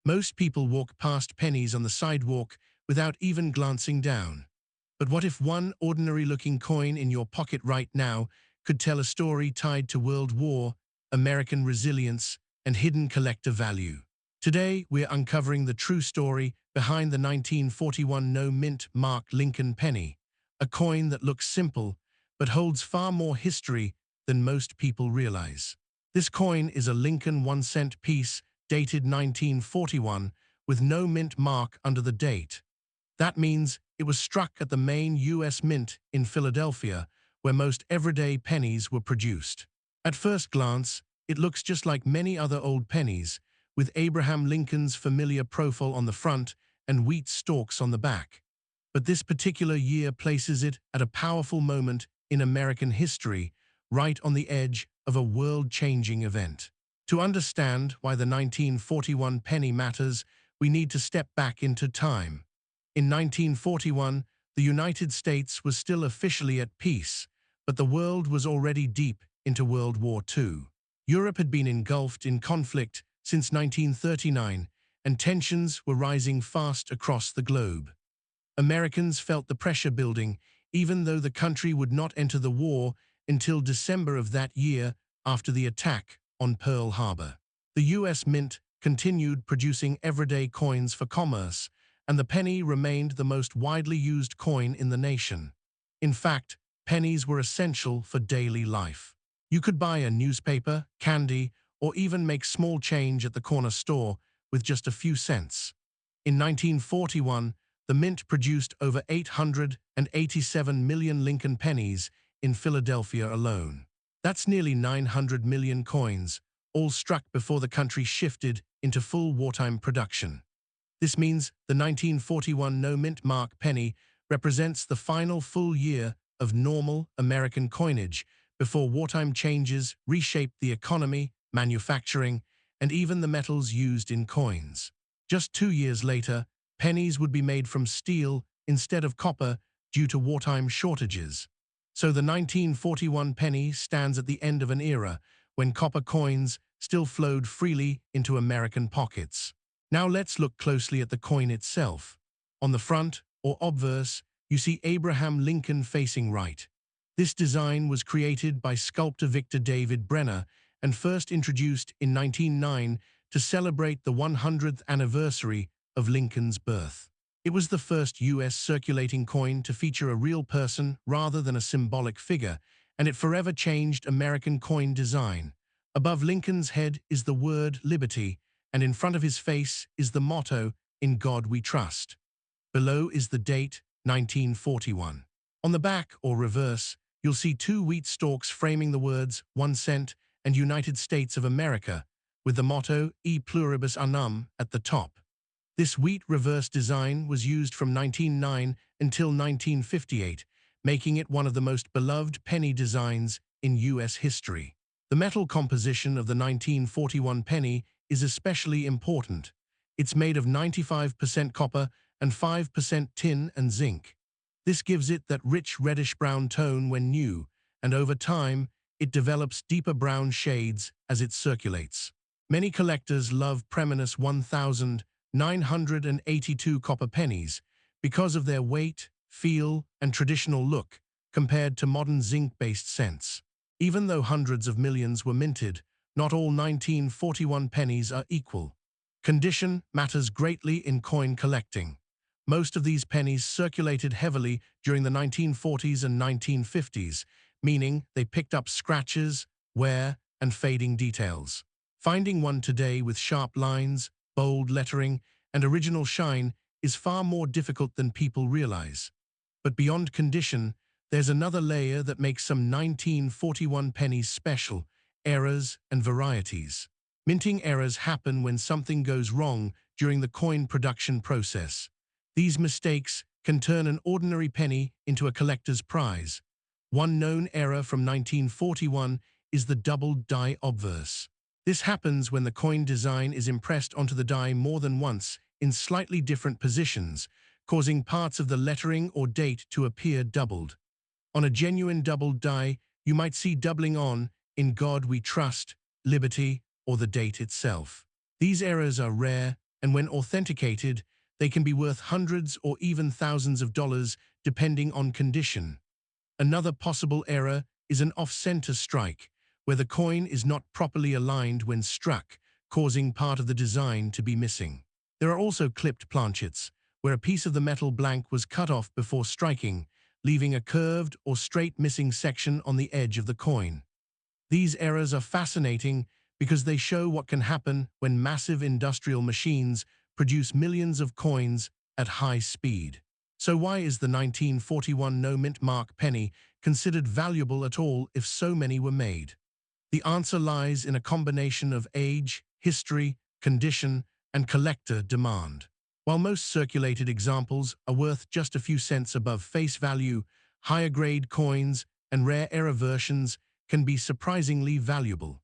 Most people walk past pennies on the sidewalk without even glancing down. But what if one ordinary-looking coin in your pocket right now could tell a story tied to World War, American resilience, and hidden collector value? Today, we're uncovering the true story behind the 1941 no-mint mark Lincoln penny, a coin that looks simple but holds far more history than most people realize. This coin is a Lincoln 1-cent piece dated 1941 with no mint mark under the date. That means it was struck at the main U.S. Mint in Philadelphia, where most everyday pennies were produced. At first glance, it looks just like many other old pennies, with Abraham Lincoln's familiar profile on the front and wheat stalks on the back. But this particular year places it at a powerful moment in American history, right on the edge of a world-changing event. To understand why the 1941 penny matters, we need to step back into time. In 1941, the United States was still officially at peace, but the world was already deep into World War II. Europe had been engulfed in conflict since 1939, and tensions were rising fast across the globe. Americans felt the pressure building, even though the country would not enter the war until December of that year after the attack on Pearl Harbor. The U.S. Mint continued producing everyday coins for commerce, and the penny remained the most widely used coin in the nation. In fact, pennies were essential for daily life. You could buy a newspaper, candy, or even make small change at the corner store with just a few cents. In 1941, the Mint produced over 887 million Lincoln pennies in Philadelphia alone. That's nearly 900 million coins, all struck before the country shifted into full wartime production. This means the 1941 no-mint mark penny represents the final full year of normal American coinage before wartime changes reshaped the economy, manufacturing, and even the metals used in coins. Just 2 years later, pennies would be made from steel instead of copper due to wartime shortages. So the 1941 penny stands at the end of an era when copper coins still flowed freely into American pockets. Now let's look closely at the coin itself. On the front, or obverse, you see Abraham Lincoln facing right. This design was created by sculptor Victor David Brenner and first introduced in 1909 to celebrate the 100th anniversary of Lincoln's birth. It was the first U.S. circulating coin to feature a real person rather than a symbolic figure, and it forever changed American coin design. Above Lincoln's head is the word liberty, and in front of his face is the motto, "In God We Trust." Below is the date, 1941. On the back, or reverse, you'll see 2 wheat stalks framing the words 1 cent and United States of America, with the motto E pluribus unum at the top. This wheat reverse design was used from 1909 until 1958, making it one of the most beloved penny designs in U.S. history. The metal composition of the 1941 penny is especially important. It's made of 95% copper and 5% tin and zinc. This gives it that rich reddish-brown tone when new, and over time, it develops deeper brown shades as it circulates. Many collectors love Pennies 1,982 copper pennies because of their weight, feel, and traditional look compared to modern zinc-based cents. Even though hundreds of millions were minted, not all 1941 pennies are equal. Condition matters greatly in coin collecting. Most of these pennies circulated heavily during the 1940s and 1950s, meaning they picked up scratches, wear, and fading details. Finding one today with sharp lines, bold lettering, and original shine is far more difficult than people realize. But beyond condition, there's another layer that makes some 1941 pennies special: errors and varieties. Minting errors happen when something goes wrong during the coin production process. These mistakes can turn an ordinary penny into a collector's prize. One known error from 1941 is the doubled die obverse. This happens when the coin design is impressed onto the die more than once in slightly different positions, causing parts of the lettering or date to appear doubled. On a genuine doubled die, you might see doubling on "In God We Trust," "Liberty," or the date itself. These errors are rare and when authenticated, they can be worth hundreds or even thousands of dollars depending on condition. Another possible error is an off-center strike, where the coin is not properly aligned when struck, causing part of the design to be missing. There are also clipped planchets, where a piece of the metal blank was cut off before striking, leaving a curved or straight missing section on the edge of the coin. These errors are fascinating because they show what can happen when massive industrial machines produce millions of coins at high speed. So why is the 1941 no-mint mark penny considered valuable at all if so many were made? The answer lies in a combination of age, history, condition, and collector demand. While most circulated examples are worth just a few cents above face value, higher-grade coins and rare error versions can be surprisingly valuable.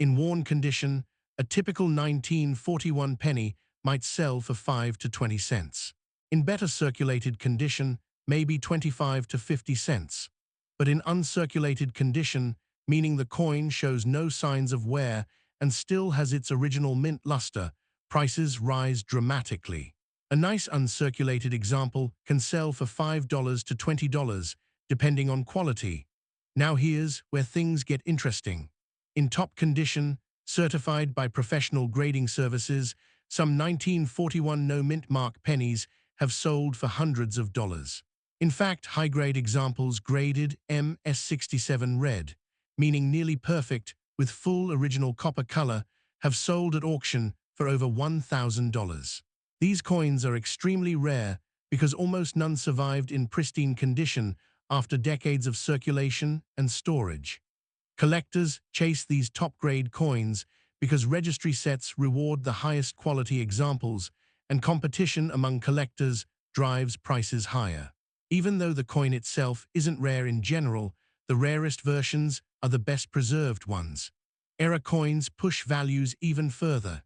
In worn condition, a typical 1941 penny might sell for 5 to 20 cents. In better circulated condition, maybe 25 to 50 cents. But in uncirculated condition, meaning the coin shows no signs of wear and still has its original mint luster, prices rise dramatically. A nice uncirculated example can sell for $5 to $20, depending on quality. Now here's where things get interesting. In top condition, certified by professional grading services, some 1941 no-mint mark pennies have sold for hundreds of dollars. In fact, high-grade examples graded MS67 red, meaning nearly perfect with full original copper color, have sold at auction for over $1,000. These coins are extremely rare because almost none survived in pristine condition after decades of circulation and storage. Collectors chase these top-grade coins because registry sets reward the highest quality examples, and competition among collectors drives prices higher. Even though the coin itself isn't rare in general, the rarest versions are the best preserved ones. Error coins push values even further.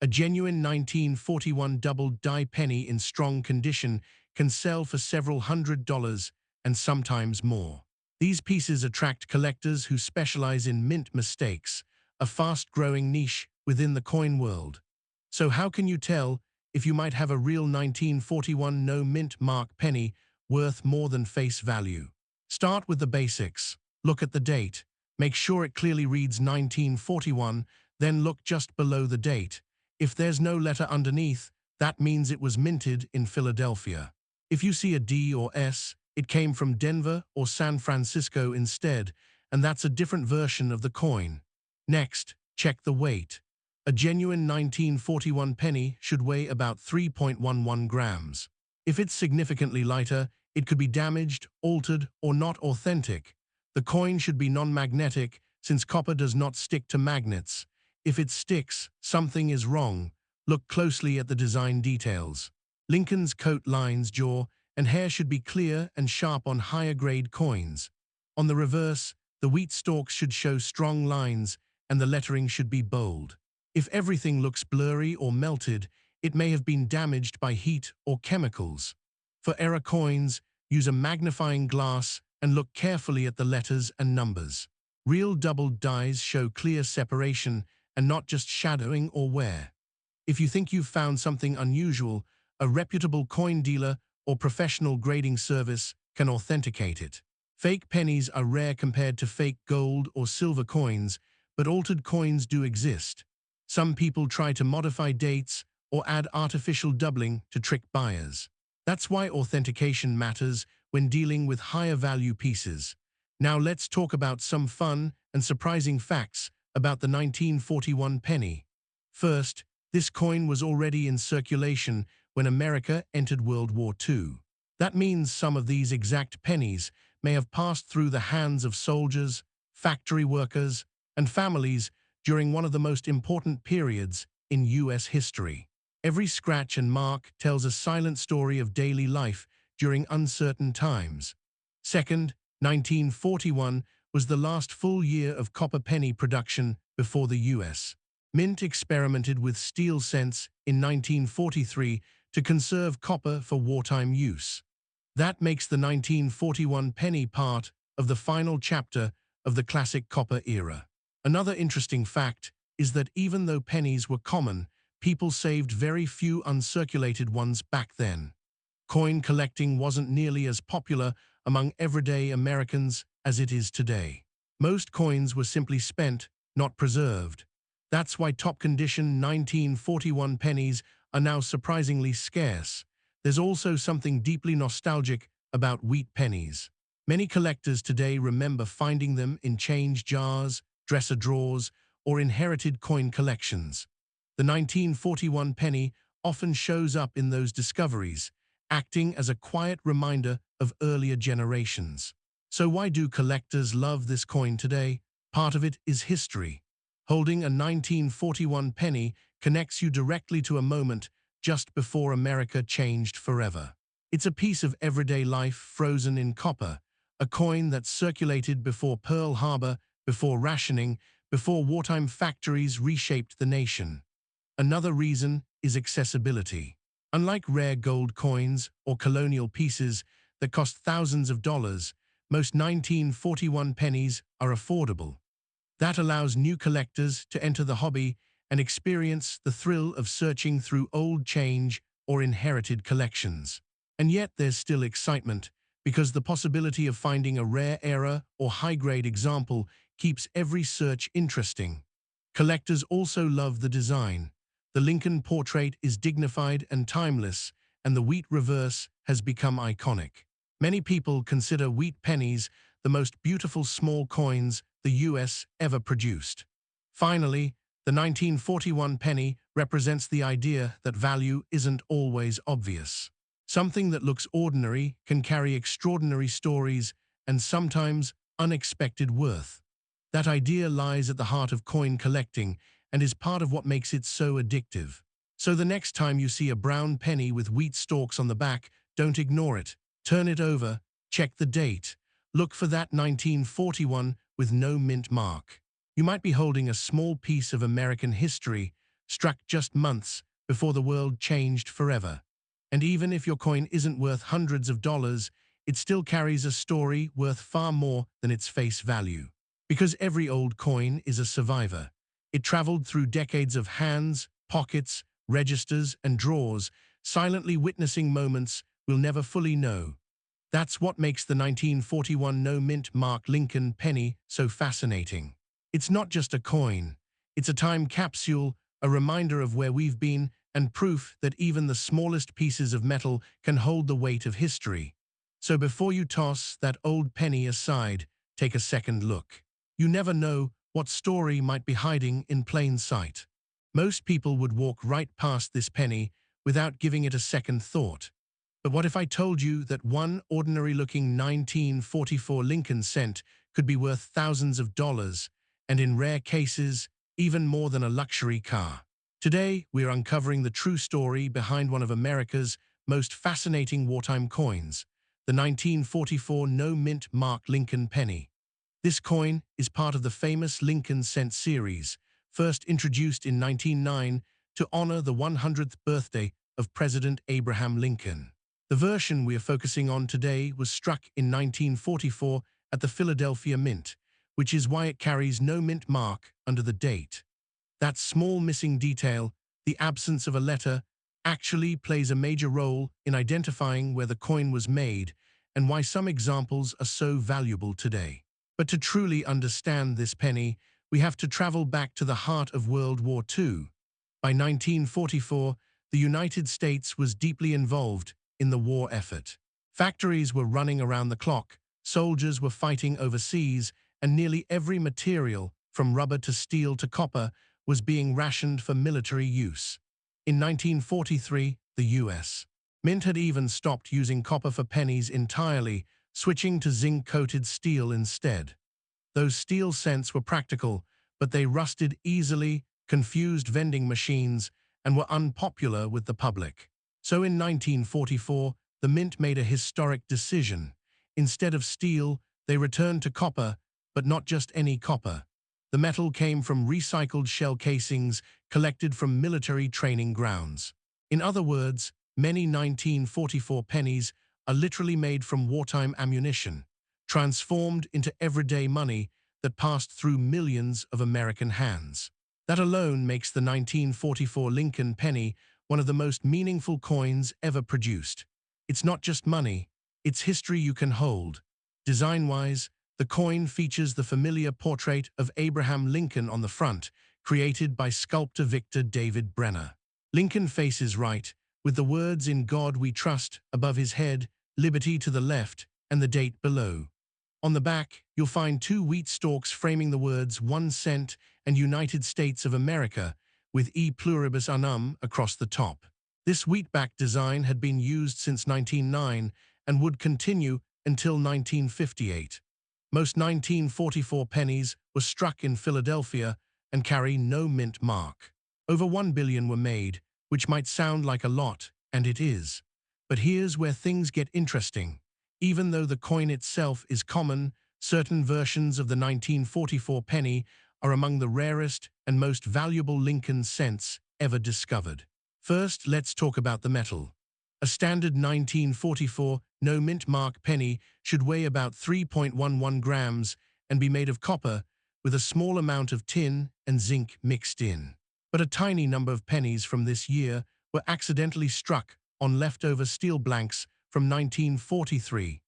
A genuine 1941 double-die penny in strong condition can sell for several $100s and sometimes more. These pieces attract collectors who specialize in mint mistakes, a fast-growing niche within the coin world. So how can you tell if you might have a real 1941 no-mint mark penny worth more than face value? Start with the basics. Look at the date. Make sure it clearly reads 1941, then look just below the date. If there's no letter underneath, that means it was minted in Philadelphia. If you see a D or S, it came from Denver or San Francisco instead, and that's a different version of the coin. Next, check the weight. A genuine 1941 penny should weigh about 3.11 grams. If it's significantly lighter, it could be damaged, altered, or not authentic. The coin should be non-magnetic, since copper does not stick to magnets. If it sticks, something is wrong. Look closely at the design details. Lincoln's coat lines, jaw, and hair should be clear and sharp on higher-grade coins. On the reverse, the wheat stalks should show strong lines, and the lettering should be bold. If everything looks blurry or melted, it may have been damaged by heat or chemicals. For error coins, use a magnifying glass and look carefully at the letters and numbers. Real double dies show clear separation and not just shadowing or wear. If you think you've found something unusual, a reputable coin dealer or professional grading service can authenticate it. Fake pennies are rare compared to fake gold or silver coins, but altered coins do exist. Some people try to modify dates or add artificial doubling to trick buyers. That's why authentication matters when dealing with higher value pieces. Now let's talk about some fun and surprising facts about the 1941 penny. First, this coin was already in circulation when America entered World War II. That means some of these exact pennies may have passed through the hands of soldiers, factory workers, and families during one of the most important periods in U.S. history. Every scratch and mark tells a silent story of daily life during uncertain times. Second, 1941 was the last full year of copper penny production before the U.S. Mint experimented with steel cents in 1943 to conserve copper for wartime use. That makes the 1941 penny part of the final chapter of the classic copper era. Another interesting fact is that even though pennies were common, people saved very few uncirculated ones back then. Coin collecting wasn't nearly as popular among everyday Americans as it is today. Most coins were simply spent, not preserved. That's why top-condition 1941 pennies are now surprisingly scarce. There's also something deeply nostalgic about wheat pennies. Many collectors today remember finding them in change jars, dresser drawers, or inherited coin collections. The 1941 penny often shows up in those discoveries, acting as a quiet reminder of earlier generations. So why do collectors love this coin today? Part of it is history. Holding a 1941 penny connects you directly to a moment just before America changed forever. It's a piece of everyday life frozen in copper, a coin that circulated before Pearl Harbor, before rationing, before wartime factories reshaped the nation. Another reason is accessibility. Unlike rare gold coins or colonial pieces that cost thousands of dollars, most 1941 pennies are affordable. That allows new collectors to enter the hobby and experience the thrill of searching through old change or inherited collections. And yet there's still excitement, because the possibility of finding a rare era or high-grade example keeps every search interesting. Collectors also love the design. The Lincoln portrait is dignified and timeless, and the wheat reverse has become iconic. Many people consider wheat pennies the most beautiful small coins the US ever produced. Finally, the 1941 penny represents the idea that value isn't always obvious. Something that looks ordinary can carry extraordinary stories and sometimes unexpected worth. That idea lies at the heart of coin collecting and is part of what makes it so addictive. So the next time you see a brown penny with wheat stalks on the back, don't ignore it. Turn it over, check the date. Look for that 1941 with no mint mark. You might be holding a small piece of American history, struck just months before the world changed forever. And even if your coin isn't worth hundreds of dollars, it still carries a story worth far more than its face value. Because every old coin is a survivor. It traveled through decades of hands, pockets, registers, and drawers, silently witnessing moments we'll never fully know. That's what makes the 1941 no-mint mark Lincoln penny so fascinating. It's not just a coin. It's a time capsule, a reminder of where we've been, and proof that even the smallest pieces of metal can hold the weight of history. So before you toss that old penny aside, take a second look. You never know what story might be hiding in plain sight. Most people would walk right past this penny without giving it a second thought. But what if I told you that one ordinary-looking 1944 Lincoln cent could be worth thousands of dollars, and in rare cases, even more than a luxury car? Today, we're uncovering the true story behind one of America's most fascinating wartime coins, the 1944 no-mint mark Lincoln penny. This coin is part of the famous Lincoln cent series, first introduced in 1909 to honor the 100th birthday of President Abraham Lincoln. The version we are focusing on today was struck in 1944 at the Philadelphia Mint, which is why it carries no mint mark under the date. That small missing detail, the absence of a letter, actually plays a major role in identifying where the coin was made and why some examples are so valuable today. But to truly understand this penny, we have to travel back to the heart of World War II. By 1944, the United States was deeply involved in the war effort. Factories were running around the clock, soldiers were fighting overseas, and nearly every material, from rubber to steel to copper, was being rationed for military use. In 1943, the U.S. Mint had even stopped using copper for pennies entirely, switching to zinc-coated steel instead. Those steel cents were practical, but they rusted easily, confused vending machines, and were unpopular with the public. So in 1944, the Mint made a historic decision. Instead of steel, they returned to copper, but not just any copper. The metal came from recycled shell casings collected from military training grounds. In other words, many 1944 pennies are literally made from wartime ammunition, transformed into everyday money that passed through millions of American hands. That alone makes the 1944 Lincoln penny one of the most meaningful coins ever produced. It's not just money, it's history you can hold. Design-wise, the coin features the familiar portrait of Abraham Lincoln on the front, created by sculptor Victor David Brenner. Lincoln faces right, with the words "In God We Trust" above his head, "Liberty" to the left, and the date below. On the back, you'll find two wheat stalks framing the words 1 cent and United States of America, with E pluribus unum across the top. This wheatback design had been used since 1909 and would continue until 1958. Most 1944 pennies were struck in Philadelphia and carry no mint mark. Over 1 billion were made, which might sound like a lot, and it is. But here's where things get interesting. Even though the coin itself is common, certain versions of the 1944 penny are among the rarest and most valuable Lincoln cents ever discovered. First, let's talk about the metal. A standard 1944 no mint mark penny should weigh about 3.11 grams and be made of copper, with a small amount of tin and zinc mixed in. But a tiny number of pennies from this year were accidentally struck on leftover steel blanks from 1943.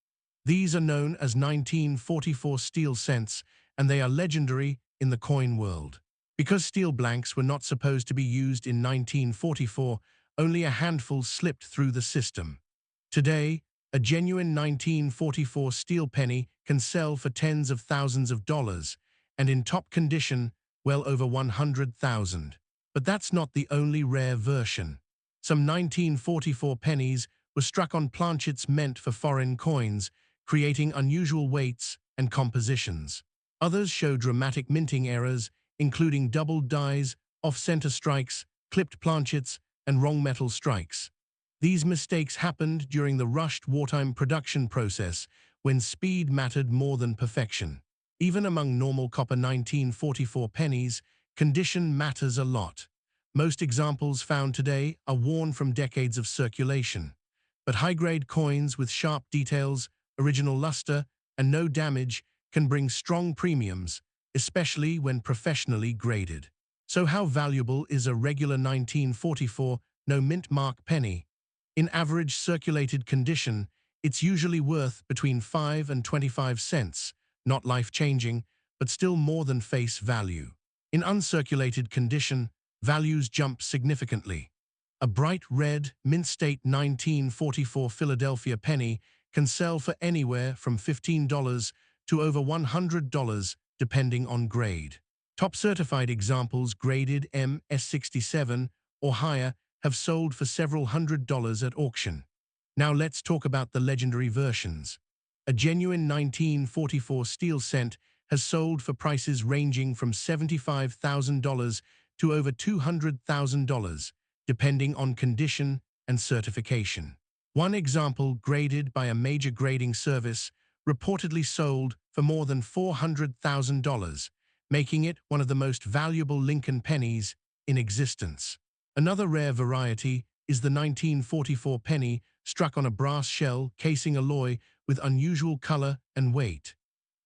These are known as 1944 steel cents, and they are legendary in the coin world. Because steel blanks were not supposed to be used in 1944, only a handful slipped through the system. Today, a genuine 1944 steel penny can sell for tens of thousands of dollars, and in top condition, well over 100,000. But that's not the only rare version. Some 1944 pennies were struck on planchets meant for foreign coins, creating unusual weights and compositions. Others show dramatic minting errors, including doubled dies, off-center strikes, clipped planchets, and wrong metal strikes. These mistakes happened during the rushed wartime production process, when speed mattered more than perfection. Even among normal copper 1944 pennies, condition matters a lot. Most examples found today are worn from decades of circulation. But high-grade coins with sharp details, original luster, and no damage can bring strong premiums, especially when professionally graded. So how valuable is a regular 1944 no mint mark penny? In average circulated condition, it's usually worth between 5 and 25 cents, not life-changing, but still more than face value. In uncirculated condition, values jump significantly. A bright red, mint-state 1944 Philadelphia penny can sell for anywhere from $15 to over $100, depending on grade. Top certified examples graded MS67 or higher have sold for several $100s at auction. Now let's talk about the legendary versions. A genuine 1944 steel cent has sold for prices ranging from $75,000 to over $200,000, depending on condition and certification. One example, graded by a major grading service, reportedly sold for more than $400,000, making it one of the most valuable Lincoln pennies in existence. Another rare variety is the 1944 penny struck on a brass shell casing alloy with unusual color and weight.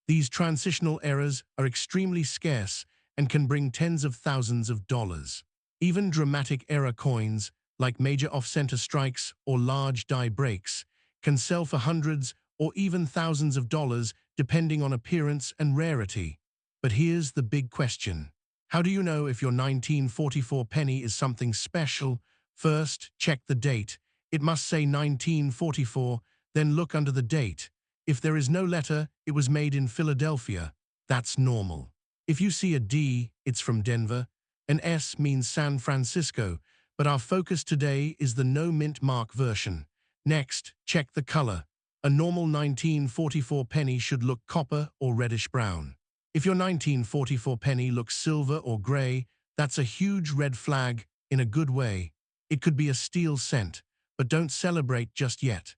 These transitional errors are extremely scarce and can bring tens of thousands of dollars. Even dramatic error coins, like major off-center strikes or large die breaks, can sell for hundreds or even thousands of dollars depending on appearance and rarity. But here's the big question. How do you know if your 1944 penny is something special? First, check the date. It must say 1944, then look under the date. If there is no letter, it was made in Philadelphia. That's normal. If you see a D, it's from Denver. An S means San Francisco, but our focus today is the no mint mark version. Next, check the color. A normal 1944 penny should look copper or reddish brown. If your 1944 penny looks silver or gray, that's a huge red flag in a good way. It could be a steel cent, but don't celebrate just yet.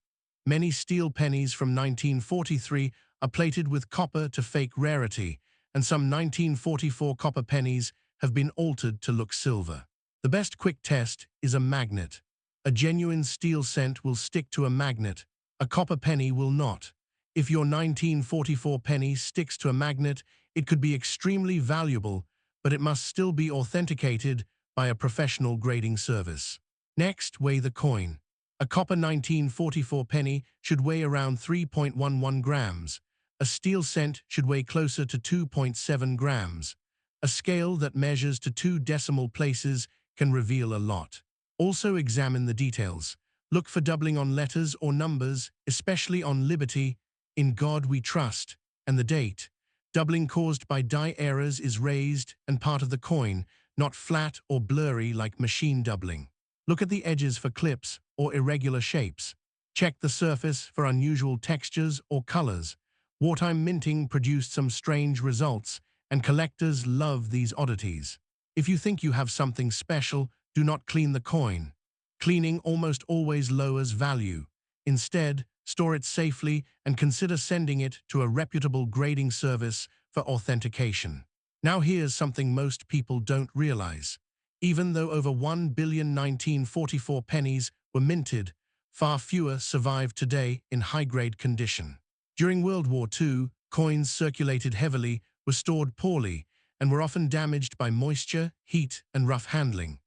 Many steel pennies from 1943 are plated with copper to fake rarity, and some 1944 copper pennies have been altered to look silver. The best quick test is a magnet. A genuine steel cent will stick to a magnet. A copper penny will not. If your 1944 penny sticks to a magnet, it could be extremely valuable, but it must still be authenticated by a professional grading service. Next, weigh the coin. A copper 1944 penny should weigh around 3.11 grams. A steel cent should weigh closer to 2.7 grams. A scale that measures to 2 decimal places can reveal a lot. Also examine the details. Look for doubling on letters or numbers, especially on Liberty, In God We Trust, and the date. Doubling caused by die errors is raised and part of the coin, not flat or blurry like machine doubling. Look at the edges for clips or irregular shapes. Check the surface for unusual textures or colors. Wartime minting produced some strange results, and collectors love these oddities. If you think you have something special, do not clean the coin. Cleaning almost always lowers value. Instead, store it safely and consider sending it to a reputable grading service for authentication. Now here's something most people don't realize. Even though over 1 billion 1944 pennies were minted, far fewer survive today in high-grade condition. During World War II, coins circulated heavily, were stored poorly, and were often damaged by moisture, heat, and rough handling.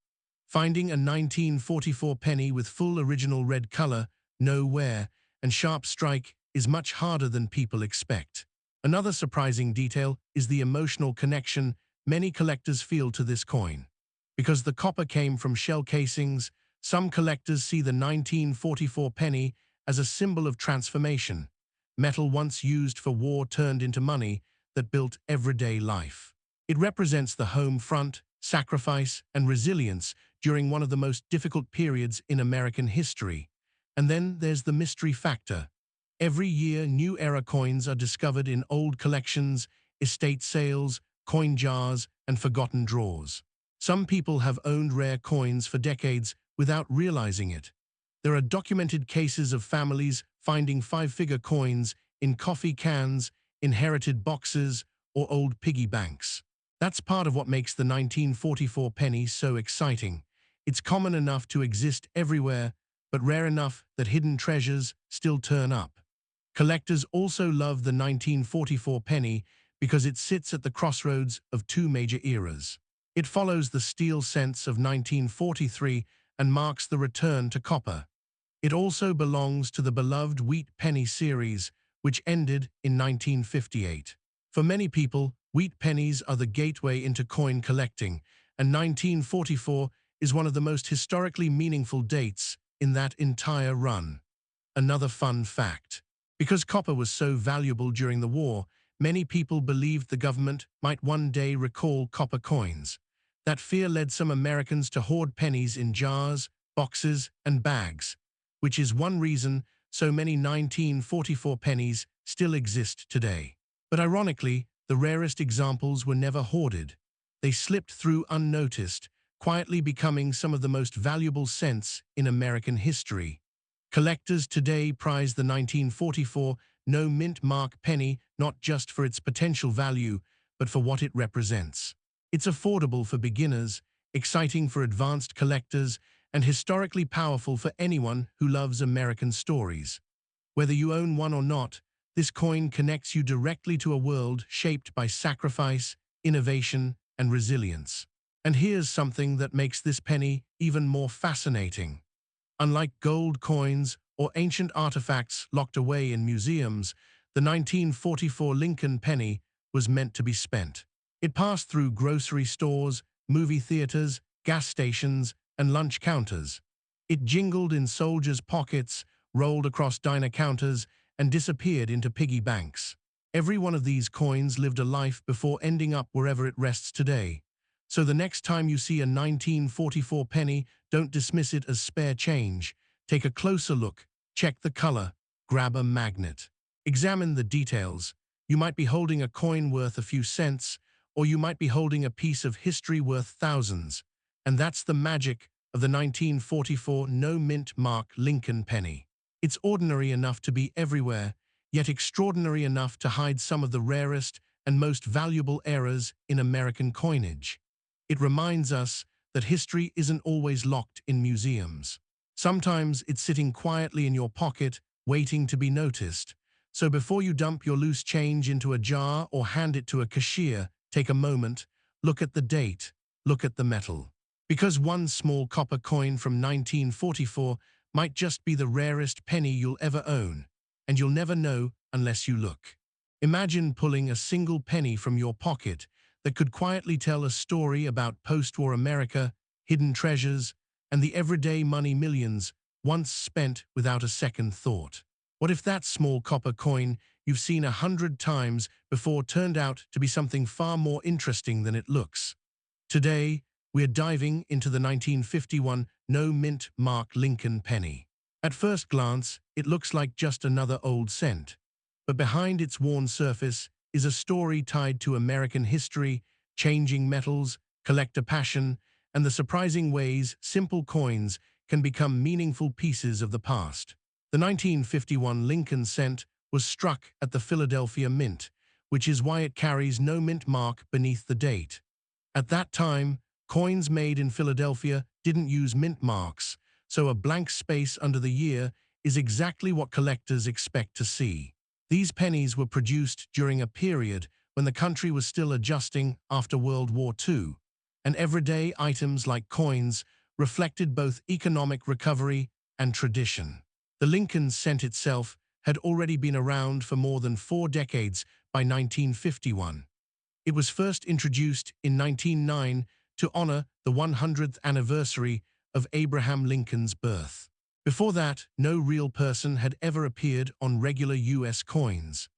Finding a 1944 penny with full original red color, no wear, and sharp strike is much harder than people expect. Another surprising detail is the emotional connection many collectors feel to this coin. Because the copper came from shell casings, some collectors see the 1944 penny as a symbol of transformation. Metal once used for war turned into money that built everyday life. It represents the home front, sacrifice, and resilience during one of the most difficult periods in American history. And then there's the mystery factor. Every year, new era coins are discovered in old collections, estate sales, coin jars, and forgotten drawers. Some people have owned rare coins for decades without realizing it. There are documented cases of families finding 5-figure coins in coffee cans, inherited boxes, or old piggy banks. That's part of what makes the 1944 penny so exciting. It's common enough to exist everywhere, but rare enough that hidden treasures still turn up. Collectors also love the 1944 penny because it sits at the crossroads of two major eras. It follows the steel cents of 1943 and marks the return to copper. It also belongs to the beloved wheat penny series, which ended in 1958. For many people, wheat pennies are the gateway into coin collecting, and 1944 is one of the most historically meaningful dates in that entire run. Another fun fact. Because copper was so valuable during the war, many people believed the government might one day recall copper coins. That fear led some Americans to hoard pennies in jars, boxes, and bags, which is one reason so many 1944 pennies still exist today. But ironically, the rarest examples were never hoarded. They slipped through unnoticed, quietly becoming some of the most valuable cents in American history. Collectors today prize the 1944 no-mint mark penny not just for its potential value, but for what it represents. It's affordable for beginners, exciting for advanced collectors, and historically powerful for anyone who loves American stories. Whether you own one or not, this coin connects you directly to a world shaped by sacrifice, innovation, and resilience. And here's something that makes this penny even more fascinating. Unlike gold coins or ancient artifacts locked away in museums, the 1944 Lincoln penny was meant to be spent. It passed through grocery stores, movie theaters, gas stations, and lunch counters. It jingled in soldiers' pockets, rolled across diner counters, and disappeared into piggy banks. Every one of these coins lived a life before ending up wherever it rests today. So the next time you see a 1944 penny, don't dismiss it as spare change. Take a closer look, check the color, grab a magnet. Examine the details. You might be holding a coin worth a few cents, or you might be holding a piece of history worth thousands. And that's the magic of the 1944 no-mint mark Lincoln penny. It's ordinary enough to be everywhere, yet extraordinary enough to hide some of the rarest and most valuable eras in American coinage. It reminds us that history isn't always locked in museums. Sometimes it's sitting quietly in your pocket, waiting to be noticed. So before you dump your loose change into a jar or hand it to a cashier, take a moment, Look at the date. Look at the metal. Because one small copper coin from 1944 might just be the rarest penny you'll ever own, and you'll never know unless you look. Imagine pulling a single penny from your pocket that could quietly tell a story about post-war America, hidden treasures, and the everyday money millions once spent without a second thought. What if that small copper coin you've seen 100 times before turned out to be something far more interesting than it looks? Today, we're diving into the 1951 no-mint mark Lincoln penny. At first glance, it looks like just another old cent. But behind its worn surface is a story tied to American history, changing metals, collector passion, and the surprising ways simple coins can become meaningful pieces of the past. The 1951 Lincoln cent was struck at the Philadelphia Mint, which is why it carries no mint mark beneath the date. At that time, coins made in Philadelphia didn't use mint marks, so a blank space under the year is exactly what collectors expect to see. These pennies were produced during a period when the country was still adjusting after World War II, and everyday items like coins reflected both economic recovery and tradition. The Lincoln cent itself had already been around for more than 4 decades by 1951. It was first introduced in 1909 to honor the 100th anniversary of Abraham Lincoln's birth. Before that, no real person had ever appeared on regular U.S. coins.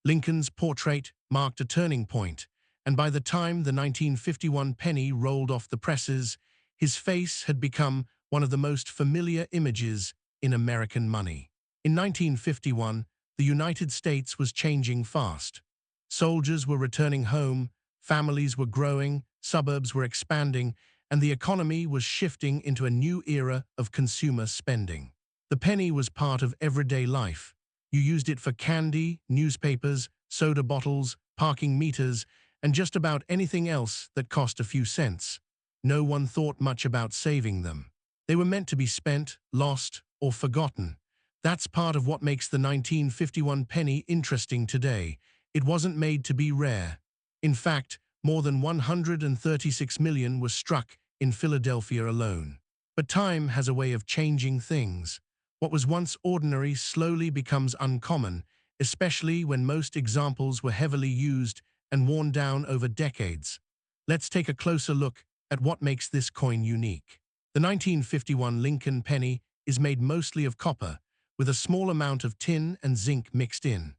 Lincoln's portrait marked a turning point, and by the time the 1951 penny rolled off the presses, his face had become one of the most familiar images in American money. In 1951, the United States was changing fast. Soldiers were returning home, families were growing, suburbs were expanding, and the economy was shifting into a new era of consumer spending. The penny was part of everyday life. You used it for candy, newspapers, soda bottles, parking meters, and just about anything else that cost a few cents. No one thought much about saving them. They were meant to be spent, lost, or forgotten. That's part of what makes the 1951 penny interesting today. It wasn't made to be rare. In fact, more than 136 million were struck in Philadelphia alone. But time has a way of changing things. What was once ordinary slowly becomes uncommon, especially when most examples were heavily used and worn down over decades. Let's take a closer look at what makes this coin unique. The 1951 Lincoln penny is made mostly of copper, with a small amount of tin and zinc mixed in.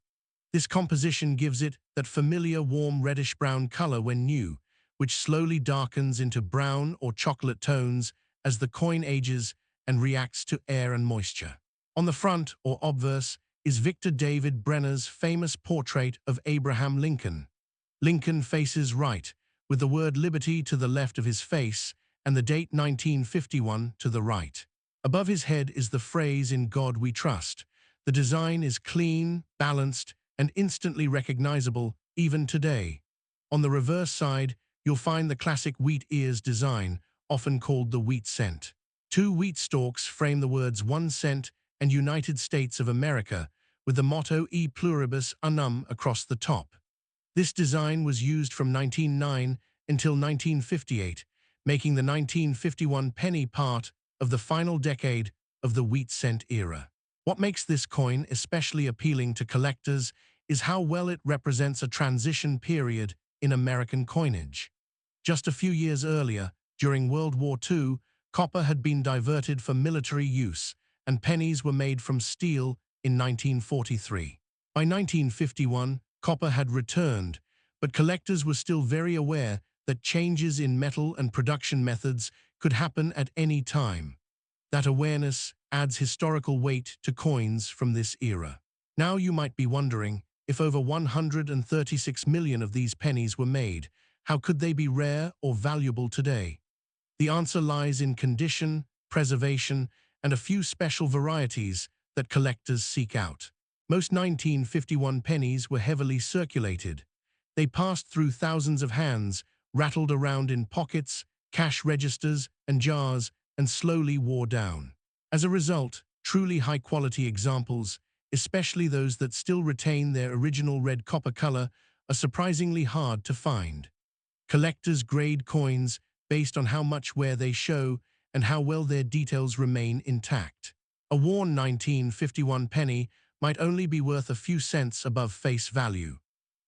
This composition gives it that familiar warm reddish-brown color when new, which slowly darkens into brown or chocolate tones as the coin ages and reacts to air and moisture. On the front, or obverse, is Victor David Brenner's famous portrait of Abraham Lincoln. Lincoln faces right, with the word liberty to the left of his face and the date 1951 to the right. Above his head is the phrase "In God We Trust." The design is clean, balanced, and instantly recognizable even today. On the reverse side, you'll find the classic wheat ears design, often called the wheat cent. 2 wheat stalks frame the words 1 cent and United States of America, with the motto E pluribus unum across the top. This design was used from 1909 until 1958, making the 1951 penny part of the final decade of the wheat cent era. What makes this coin especially appealing to collectors is how well it represents a transition period in American coinage. Just a few years earlier, during World War II, copper had been diverted for military use, and pennies were made from steel in 1943. By 1951, copper had returned, but collectors were still very aware that changes in metal and production methods could happen at any time. That awareness adds historical weight to coins from this era. Now you might be wondering, if over 136 million of these pennies were made, how could they be rare or valuable today? The answer lies in condition, preservation, and a few special varieties that collectors seek out. Most 1951 pennies were heavily circulated. They passed through thousands of hands, rattled around in pockets, cash registers, and jars, and slowly wore down. As a result, truly high-quality examples, especially those that still retain their original red copper color, are surprisingly hard to find. Collectors grade coins based on how much wear they show and how well their details remain intact. A worn 1951 penny might only be worth a few cents above face value,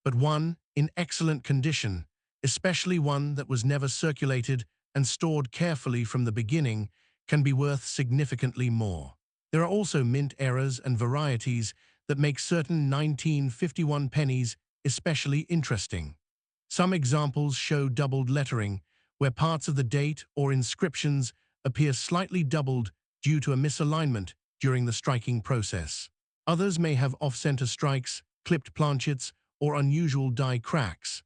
but one in excellent condition, especially one that was never circulated and stored carefully from the beginning, can be worth significantly more. There are also mint errors and varieties that make certain 1951 pennies especially interesting. Some examples show doubled lettering, where parts of the date or inscriptions appear slightly doubled due to a misalignment during the striking process. Others may have off-center strikes, clipped planchets, or unusual die cracks.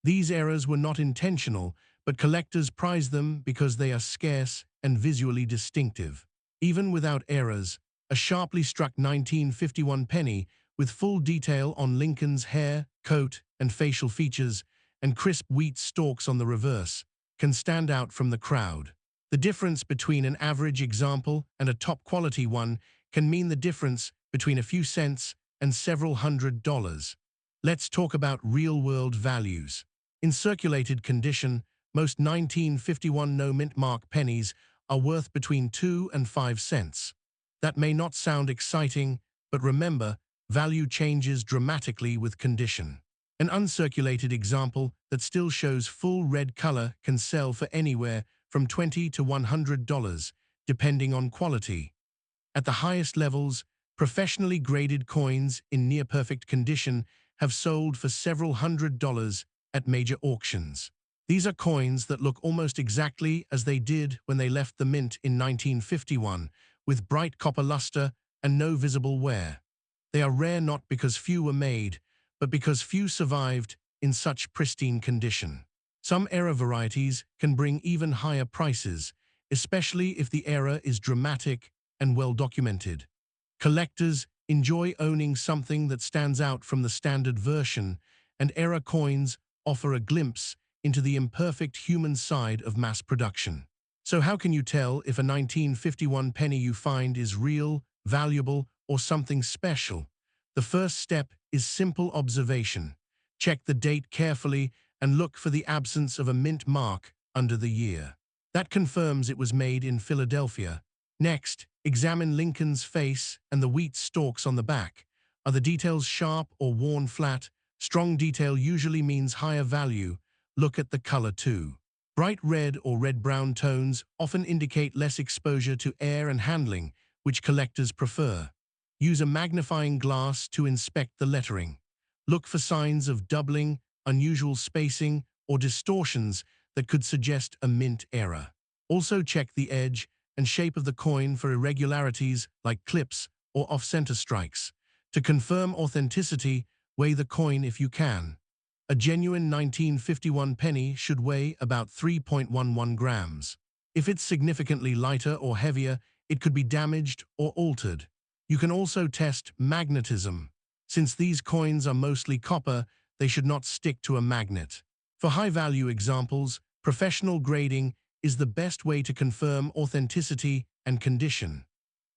These errors were not intentional, but collectors prize them because they are scarce and visually distinctive. Even without errors, a sharply struck 1951 penny with full detail on Lincoln's hair, coat, and facial features, and crisp wheat stalks on the reverse, can stand out from the crowd. The difference between an average example and a top-quality one can mean the difference between a few cents and several $100s. Let's talk about real-world values. In circulated condition, most 1951 no-mint mark pennies are worth between 2 and 5 cents. That may not sound exciting, but remember, value changes dramatically with condition. An uncirculated example that still shows full red color can sell for anywhere from $20 to $100, depending on quality. At the highest levels, professionally graded coins in near-perfect condition have sold for several $100s at major auctions. These are coins that look almost exactly as they did when they left the mint in 1951, with bright copper luster and no visible wear. They are rare not because few were made, but because few survived in such pristine condition. Some error varieties can bring even higher prices, especially if the error is dramatic and well documented. Collectors enjoy owning something that stands out from the standard version, and error coins offer a glimpse into the imperfect human side of mass production. So how can you tell if a 1951 penny you find is real, valuable, or something special? The first step is simple observation. Check the date carefully and look for the absence of a mint mark under the year. That confirms it was made in Philadelphia. Next, examine Lincoln's face and the wheat stalks on the back. Are the details sharp or worn flat? Strong detail usually means higher value. Look at the color too. Bright red or red-brown tones often indicate less exposure to air and handling, which collectors prefer. Use a magnifying glass to inspect the lettering. Look for signs of doubling, unusual spacing, or distortions that could suggest a mint error. Also check the edge and shape of the coin for irregularities like clips or off-center strikes. To confirm authenticity, weigh the coin if you can. A genuine 1951 penny should weigh about 3.11 grams. If it's significantly lighter or heavier, it could be damaged or altered. You can also test magnetism. Since these coins are mostly copper, they should not stick to a magnet. For high-value examples, professional grading is the best way to confirm authenticity and condition.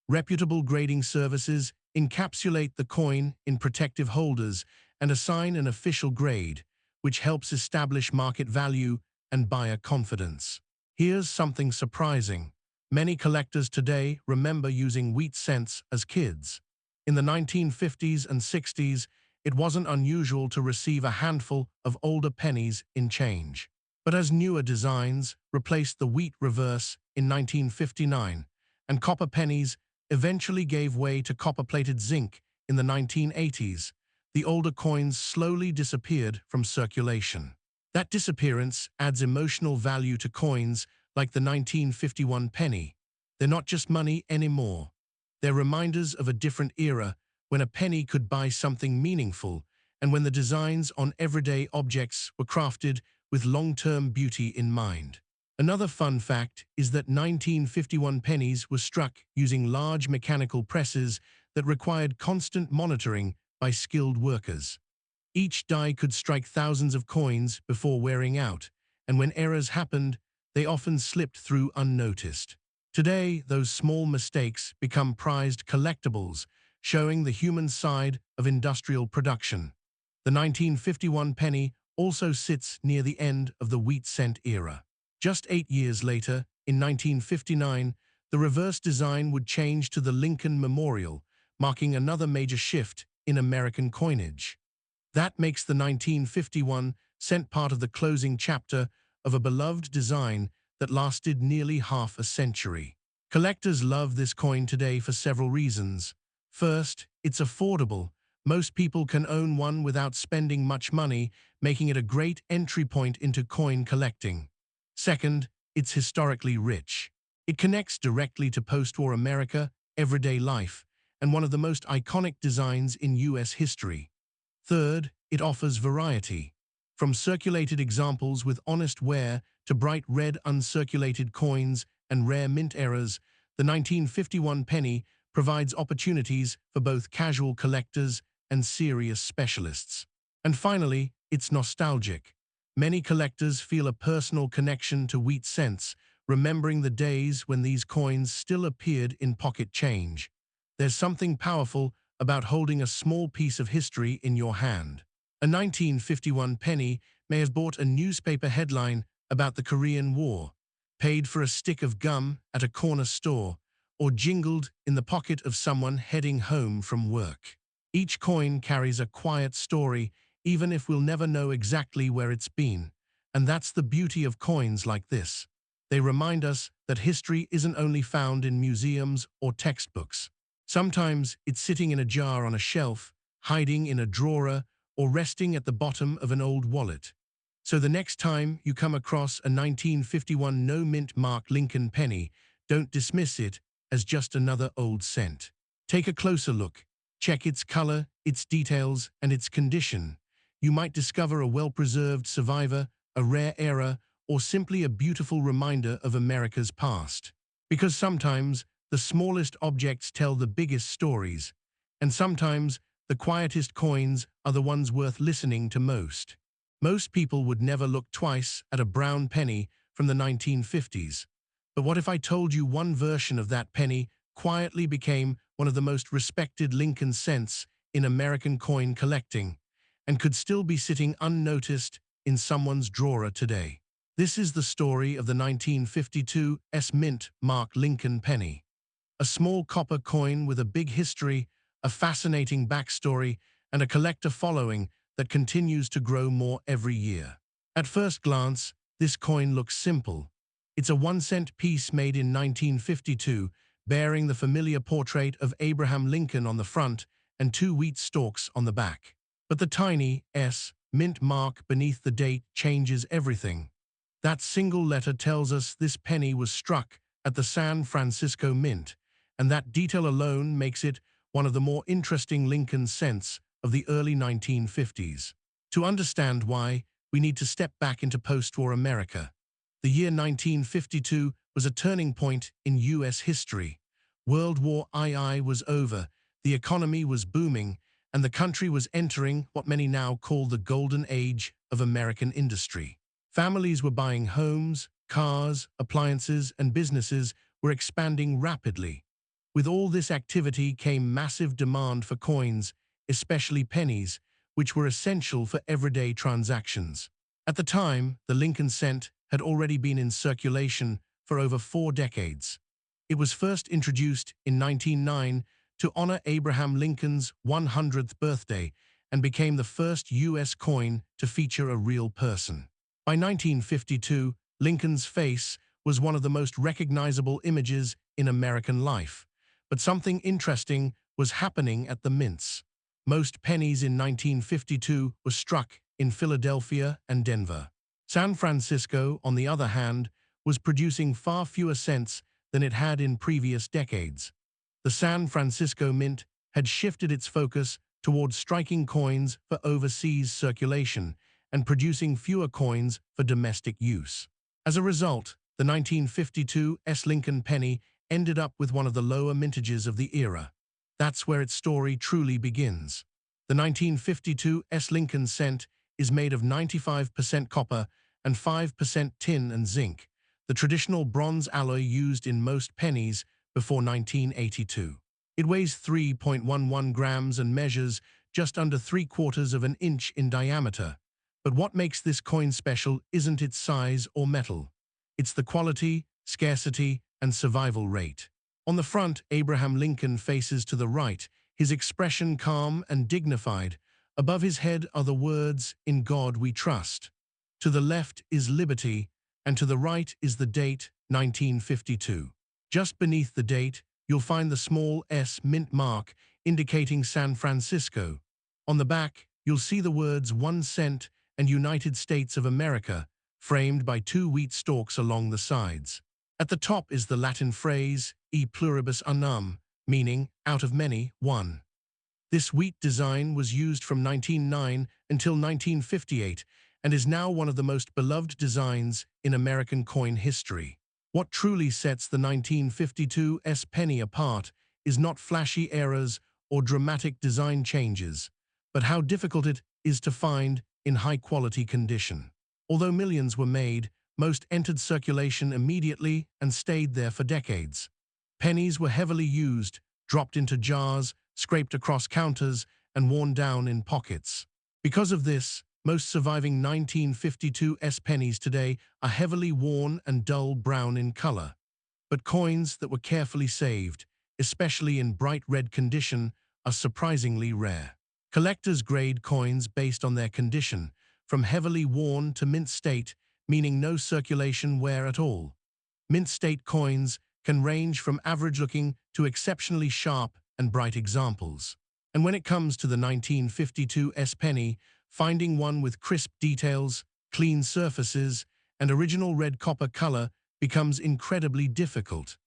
Reputable grading services encapsulate the coin in protective holders and assign an official grade, which helps establish market value and buyer confidence. Here's something surprising. Many collectors today remember using wheat cents as kids. In the 1950s and 60s, it wasn't unusual to receive a handful of older pennies in change. But as newer designs replaced the wheat reverse in 1959, and copper pennies eventually gave way to copper-plated zinc in the 1980s, the older coins slowly disappeared from circulation. That disappearance adds emotional value to coins like the 1951 penny. They're not just money anymore. They're reminders of a different era when a penny could buy something meaningful and when the designs on everyday objects were crafted with long-term beauty in mind. Another fun fact is that 1951 pennies were struck using large mechanical presses that required constant monitoring by skilled workers. Each die could strike thousands of coins before wearing out, and when errors happened, they often slipped through unnoticed. Today, those small mistakes become prized collectibles, showing the human side of industrial production. The 1951 penny also sits near the end of the wheat cent era. Just 8 years later, in 1959, the reverse design would change to the Lincoln Memorial, marking another major shift in American coinage. That makes the 1951 cent part of the closing chapter of a beloved design that lasted nearly half a century. Collectors love this coin today for several reasons. First, it's affordable. Most people can own one without spending much money, making it a great entry point into coin collecting. Second, it's historically rich. It connects directly to post-war America, everyday life, and one of the most iconic designs in US history. Third, it offers variety. From circulated examples with honest wear to bright red uncirculated coins and rare mint errors, the 1951 penny provides opportunities for both casual collectors and serious specialists. And finally, it's nostalgic. Many collectors feel a personal connection to wheat cents, remembering the days when these coins still appeared in pocket change. There's something powerful about holding a small piece of history in your hand. A 1951 penny may have bought a newspaper headline about the Korean War, paid for a stick of gum at a corner store, or jingled in the pocket of someone heading home from work. Each coin carries a quiet story, even if we'll never know exactly where it's been. And that's the beauty of coins like this. They remind us that history isn't only found in museums or textbooks. Sometimes it's sitting in a jar on a shelf, hiding in a drawer, or resting at the bottom of an old wallet. So the next time you come across a 1951 no-mint mark Lincoln penny, don't dismiss it as just another old cent. Take a closer look. Check its color, its details, and its condition. You might discover a well-preserved survivor, a rare error, or simply a beautiful reminder of America's past. Because sometimes the smallest objects tell the biggest stories, and sometimes the quietest coins are the ones worth listening to most. Most people would never look twice at a brown penny from the 1950s. But what if I told you one version of that penny quietly became one of the most respected Lincoln cents in American coin collecting, and could still be sitting unnoticed in someone's drawer today? This is the story of the 1952 S-Mint mark Lincoln penny. A small copper coin with a big history, a fascinating backstory, and a collector following that continues to grow more every year. At first glance, this coin looks simple. It's a 1-cent piece made in 1952, bearing the familiar portrait of Abraham Lincoln on the front and 2 wheat stalks on the back. But the tiny S mint mark beneath the date changes everything. That single letter tells us this penny was struck at the San Francisco Mint, and that detail alone makes it one of the more interesting Lincoln cents of the early 1950s. To understand why, we need to step back into post-war America. The year 1952 was a turning point in US history. World War II was over, the economy was booming, and the country was entering what many now call the golden age of American industry. Families were buying homes, cars, appliances, and businesses were expanding rapidly. With all this activity came massive demand for coins, especially pennies, which were essential for everyday transactions. At the time, the Lincoln cent had already been in circulation for over 4 decades. It was first introduced in 1909 to honor Abraham Lincoln's 100th birthday and became the first U.S. coin to feature a real person. By 1952, Lincoln's face was one of the most recognizable images in American life. But something interesting was happening at the mints. Most pennies in 1952 were struck in Philadelphia and Denver. San Francisco, on the other hand, was producing far fewer cents than it had in previous decades. The San Francisco Mint had shifted its focus towards striking coins for overseas circulation and producing fewer coins for domestic use. As a result, the 1952 S. Lincoln penny ended up with one of the lower mintages of the era. That's where its story truly begins. The 1952 S. Lincoln cent is made of 95% copper and 5% tin and zinc, the traditional bronze alloy used in most pennies before 1982. It weighs 3.11 grams and measures just under 3/4 of an inch in diameter. But what makes this coin special isn't its size or metal. It's the quality, scarcity, and survival rate. On the front, Abraham Lincoln faces to the right, his expression calm and dignified. Above his head are the words, "In God we trust." To the left is liberty, and to the right is the date, 1952. Just beneath the date, you'll find the small S mint mark indicating San Francisco. On the back, you'll see the words 1 cent and United States of America, framed by 2 wheat stalks along the sides. At the top is the Latin phrase, e pluribus unum, meaning, out of many, one. This wheat design was used from 1909 until 1958 and is now one of the most beloved designs in American coin history. What truly sets the 1952 S penny apart is not flashy errors or dramatic design changes, but how difficult it is to find in high-quality condition. Although millions were made, most entered circulation immediately and stayed there for decades. Pennies were heavily used, dropped into jars, scraped across counters, and worn down in pockets. Because of this, most surviving 1952 S pennies today are heavily worn and dull brown in color. But coins that were carefully saved, especially in bright red condition, are surprisingly rare. Collectors grade coins based on their condition, from heavily worn to mint state, meaning no circulation wear at all. Mint state coins can range from average-looking to exceptionally sharp and bright examples. And when it comes to the 1952 S penny, finding one with crisp details, clean surfaces, and original red copper color becomes incredibly difficult.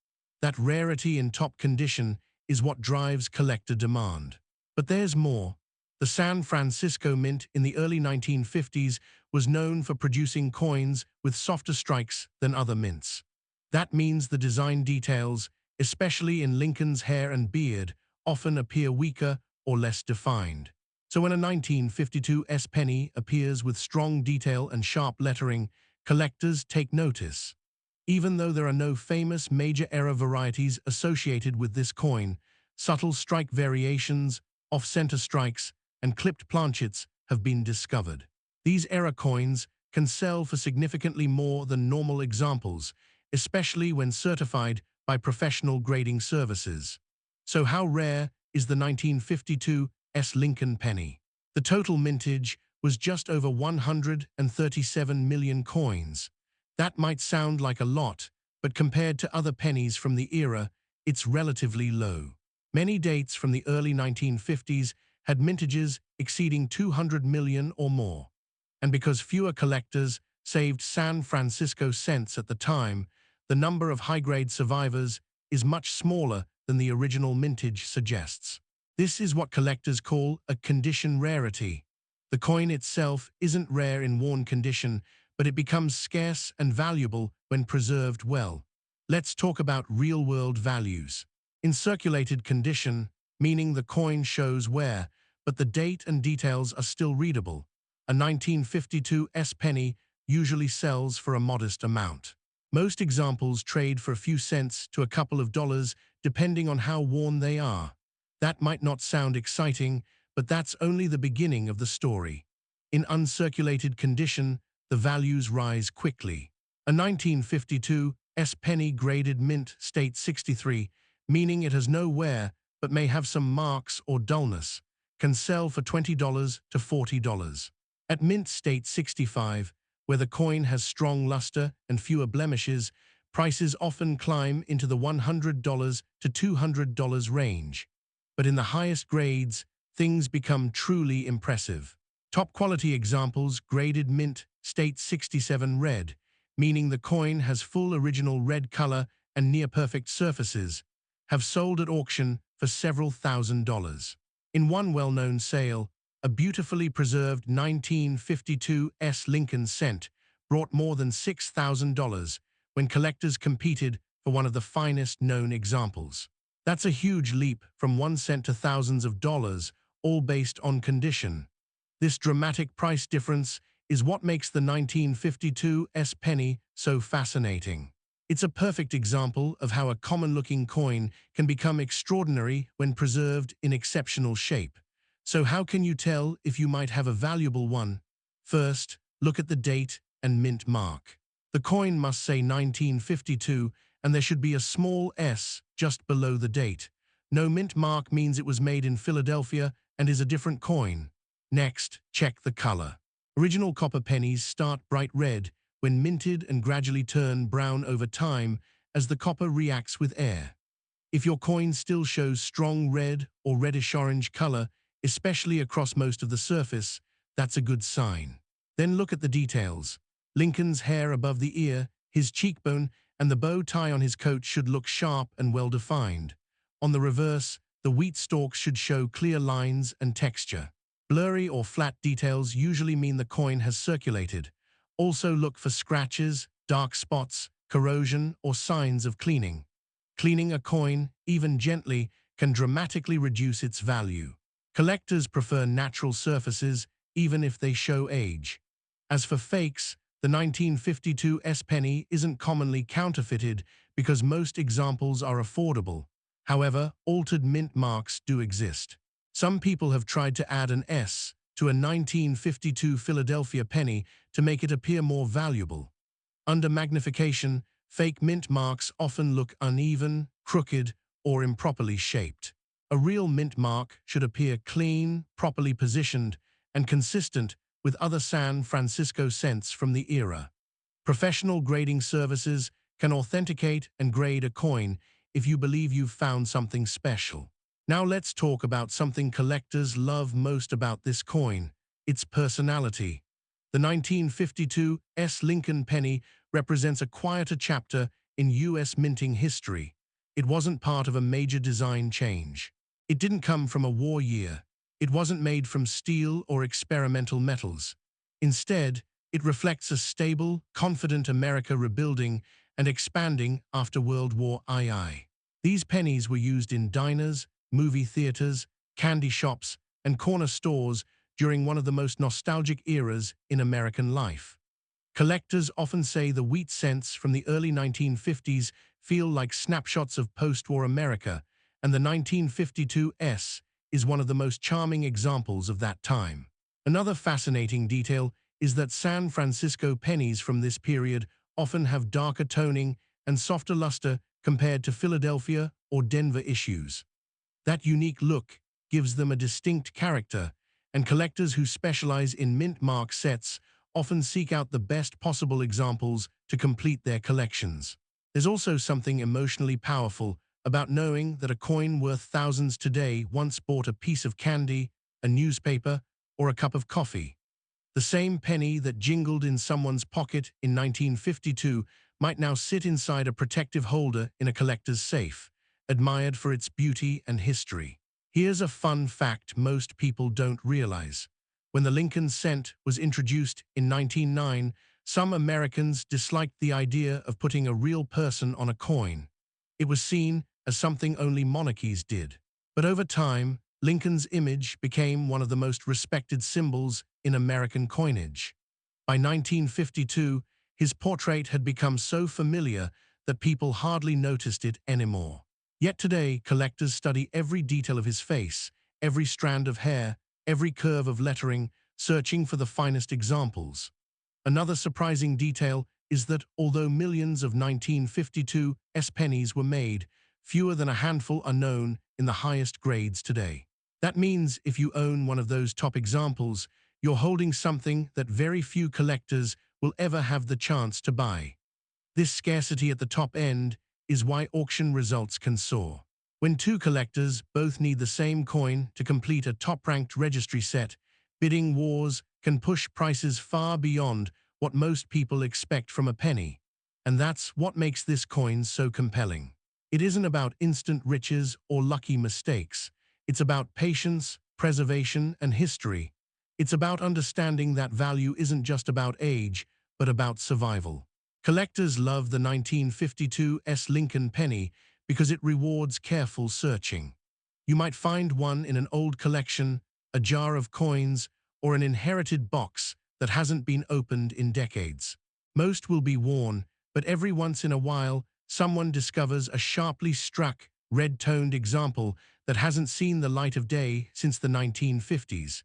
That rarity in top condition is what drives collector demand. But there's more. The San Francisco Mint in the early 1950s was known for producing coins with softer strikes than other mints. That means the design details, especially in Lincoln's hair and beard, often appear weaker or less defined. So when a 1952 S penny appears with strong detail and sharp lettering, collectors take notice. Even though there are no famous major error varieties associated with this coin, subtle strike variations, off-center strikes, and clipped planchets have been discovered. These error coins can sell for significantly more than normal examples, especially when certified by professional grading services. So how rare is the 1952 S Lincoln penny? The total mintage was just over 137 million coins. That might sound like a lot, but compared to other pennies from the era, it's relatively low. Many dates from the early 1950s had mintages exceeding 200 million or more. And because fewer collectors saved San Francisco cents at the time, the number of high-grade survivors is much smaller than the original mintage suggests. This is what collectors call a condition rarity. The coin itself isn't rare in worn condition, but it becomes scarce and valuable when preserved well. Let's talk about real-world values. In circulated condition, meaning the coin shows wear, but the date and details are still readable, a 1952 S penny usually sells for a modest amount. Most examples trade for a few cents to a couple of dollars, depending on how worn they are. That might not sound exciting, but that's only the beginning of the story. In uncirculated condition, the values rise quickly. A 1952 S penny graded mint state 63, meaning it has no wear but may have some marks or dullness, can sell for $20 to $40. At mint state 65, where the coin has strong luster and fewer blemishes, prices often climb into the $100 to $200 range. But in the highest grades, things become truly impressive. Top quality examples graded mint state 67 red, meaning the coin has full original red color and near-perfect surfaces, have sold at auction for several $1,000s. In one well-known sale, a beautifully preserved 1952 S Lincoln cent brought more than $6,000 when collectors competed for one of the finest known examples. That's a huge leap from 1 cent to thousands of dollars, all based on condition. This dramatic price difference is what makes the 1952 S penny so fascinating. It's a perfect example of how a common-looking coin can become extraordinary when preserved in exceptional shape. So how can you tell if you might have a valuable one? First, look at the date and mint mark. The coin must say 1952, and there should be a small S just below the date. No mint mark means it was made in Philadelphia and is a different coin. Next, check the color. Original copper pennies start bright red when minted and gradually turn brown over time as the copper reacts with air. If your coin still shows strong red or reddish-orange color, especially across most of the surface, that's a good sign. Then look at the details. Lincoln's hair above the ear, his cheekbone, and the bow tie on his coat should look sharp and well-defined. On the reverse, the wheat stalks should show clear lines and texture. Blurry or flat details usually mean the coin has circulated. Also look for scratches, dark spots, corrosion, or signs of cleaning. Cleaning a coin, even gently, can dramatically reduce its value. Collectors prefer natural surfaces, even if they show age. As for fakes, the 1952 S penny isn't commonly counterfeited because most examples are affordable. However, altered mint marks do exist. Some people have tried to add an S to a 1952 Philadelphia penny to make it appear more valuable. Under magnification, fake mint marks often look uneven, crooked, or improperly shaped. A real mint mark should appear clean, properly positioned, and consistent with other San Francisco cents from the era. Professional grading services can authenticate and grade a coin if you believe you've found something special. Now let's talk about something collectors love most about this coin, its personality. The 1952 S. Lincoln penny represents a quieter chapter in U.S. minting history. It wasn't part of a major design change. It didn't come from a war year. It wasn't made from steel or experimental metals. Instead, it reflects a stable, confident America rebuilding and expanding after World War II. These pennies were used in diners, movie theaters, candy shops, and corner stores during one of the most nostalgic eras in American life. Collectors often say the wheat cents from the early 1950s feel like snapshots of post-war America, and the 1952 S is one of the most charming examples of that time. Another fascinating detail is that San Francisco pennies from this period often have darker toning and softer luster compared to Philadelphia or Denver issues. That unique look gives them a distinct character, and collectors who specialize in mint mark sets often seek out the best possible examples to complete their collections. There's also something emotionally powerful about knowing that a coin worth thousands today once bought a piece of candy, a newspaper, or a cup of coffee. The same penny that jingled in someone's pocket in 1952 might now sit inside a protective holder in a collector's safe, admired for its beauty and history. Here's a fun fact most people don't realize. When the Lincoln cent was introduced in 1909, some Americans disliked the idea of putting a real person on a coin. It was seen as something only monarchies did. But over time, Lincoln's image became one of the most respected symbols in American coinage. By 1952, his portrait had become so familiar that people hardly noticed it anymore. Yet today, collectors study every detail of his face, every strand of hair, every curve of lettering, searching for the finest examples. Another surprising detail is that although millions of 1952 S pennies were made, fewer than a handful are known in the highest grades today. That means if you own one of those top examples, you're holding something that very few collectors will ever have the chance to buy. This scarcity at the top end is why auction results can soar. When two collectors both need the same coin to complete a top-ranked registry set, bidding wars can push prices far beyond what most people expect from a penny. And that's what makes this coin so compelling. It isn't about instant riches or lucky mistakes. It's about patience, preservation, and history. It's about understanding that value isn't just about age, but about survival. Collectors love the 1952 S. Lincoln penny because it rewards careful searching. You might find one in an old collection, a jar of coins, or an inherited box that hasn't been opened in decades. Most will be worn, but every once in a while, someone discovers a sharply struck, red-toned example that hasn't seen the light of day since the 1950s.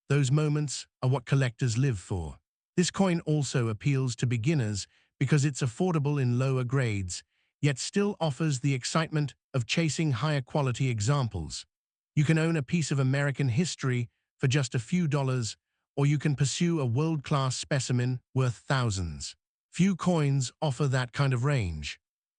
Those moments are what collectors live for. This coin also appeals to beginners because it's affordable in lower grades, yet still offers the excitement of chasing higher quality examples. You can own a piece of American history for just a few dollars, or you can pursue a world-class specimen worth thousands. Few coins offer that kind of range.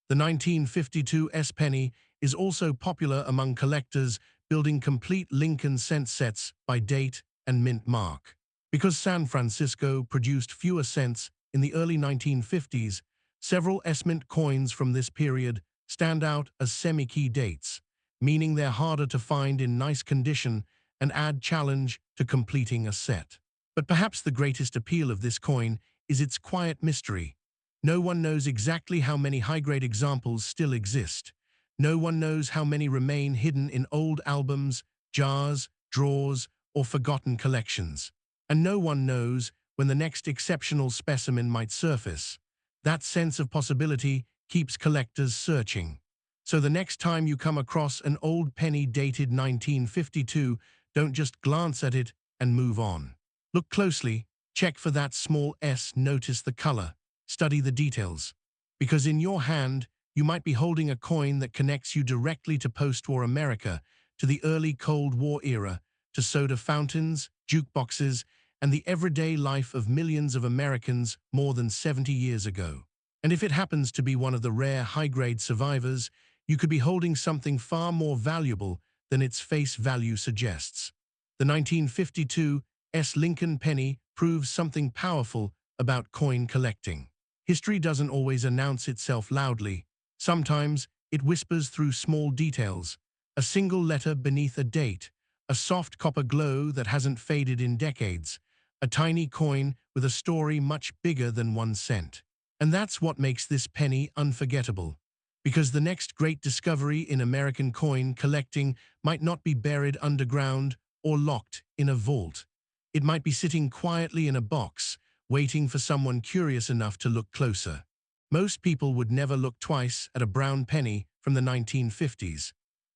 The 1952 S penny is also popular among collectors building complete Lincoln cent sets by date and mint mark. Because San Francisco produced fewer cents in the early 1950s, several S-mint coins from this period stand out as semi-key dates, meaning they're harder to find in nice condition and add challenge to completing a set. But perhaps the greatest appeal of this coin is its quiet mystery. No one knows exactly how many high-grade examples still exist. No one knows how many remain hidden in old albums, jars, drawers, or forgotten collections. And no one knows when the next exceptional specimen might surface. That sense of possibility keeps collectors searching. So the next time you come across an old penny dated 1952, don't just glance at it and move on. Look closely, check for that small S, notice the color, study the details. Because in your hand, you might be holding a coin that connects you directly to post-war America, to the early Cold War era, to soda fountains, jukeboxes, and the everyday life of millions of Americans more than 70 years ago. And if it happens to be one of the rare high-grade survivors, you could be holding something far more valuable than its face value suggests. The 1952 S. Lincoln penny proves something powerful about coin collecting. History doesn't always announce itself loudly. Sometimes it whispers through small details, a single letter beneath a date, a soft copper glow that hasn't faded in decades, a tiny coin with a story much bigger than 1 cent. And that's what makes this penny unforgettable. Because the next great discovery in American coin collecting might not be buried underground or locked in a vault. It might be sitting quietly in a box, waiting for someone curious enough to look closer. Most people would never look twice at a brown penny from the 1950s.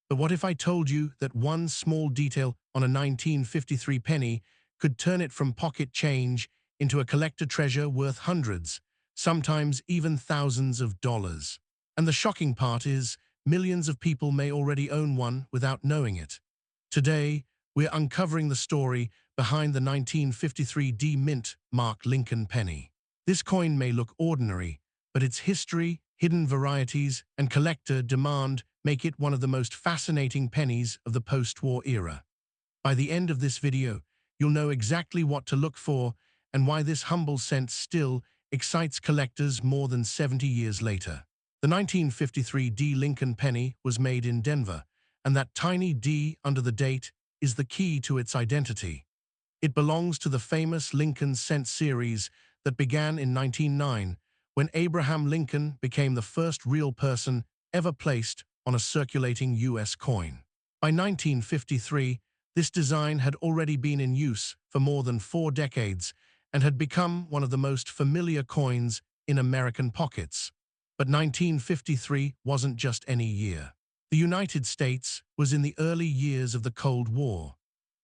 But what if I told you that one small detail on a 1953 penny could turn it from pocket change into a collector treasure worth hundreds, sometimes even thousands of dollars? And the shocking part is, millions of people may already own one without knowing it. Today, we're uncovering the story behind the 1953 D mint mark Lincoln penny. This coin may look ordinary, but its history, hidden varieties, and collector demand make it one of the most fascinating pennies of the post-war era. By the end of this video, you'll know exactly what to look for and why this humble cent still excites collectors more than 70 years later. The 1953 D Lincoln penny was made in Denver, and that tiny D under the date is the key to its identity. It belongs to the famous Lincoln cent series that began in 1909, when Abraham Lincoln became the first real person ever placed on a circulating U.S. coin. By 1953, this design had already been in use for more than 4 decades and had become one of the most familiar coins in American pockets. But 1953 wasn't just any year. The United States was in the early years of the Cold War.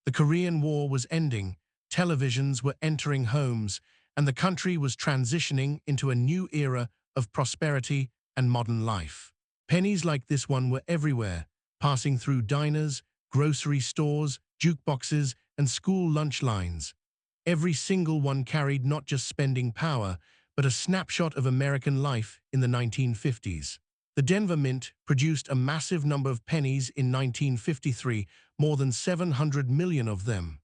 The Korean War was ending, televisions were entering homes, and the country was transitioning into a new era of prosperity and modern life. Pennies like this one were everywhere, passing through diners, grocery stores, jukeboxes, and school lunch lines. Every single one carried not just spending power, but a snapshot of American life in the 1950s. The Denver Mint produced a massive number of pennies in 1953, more than 700 million of them.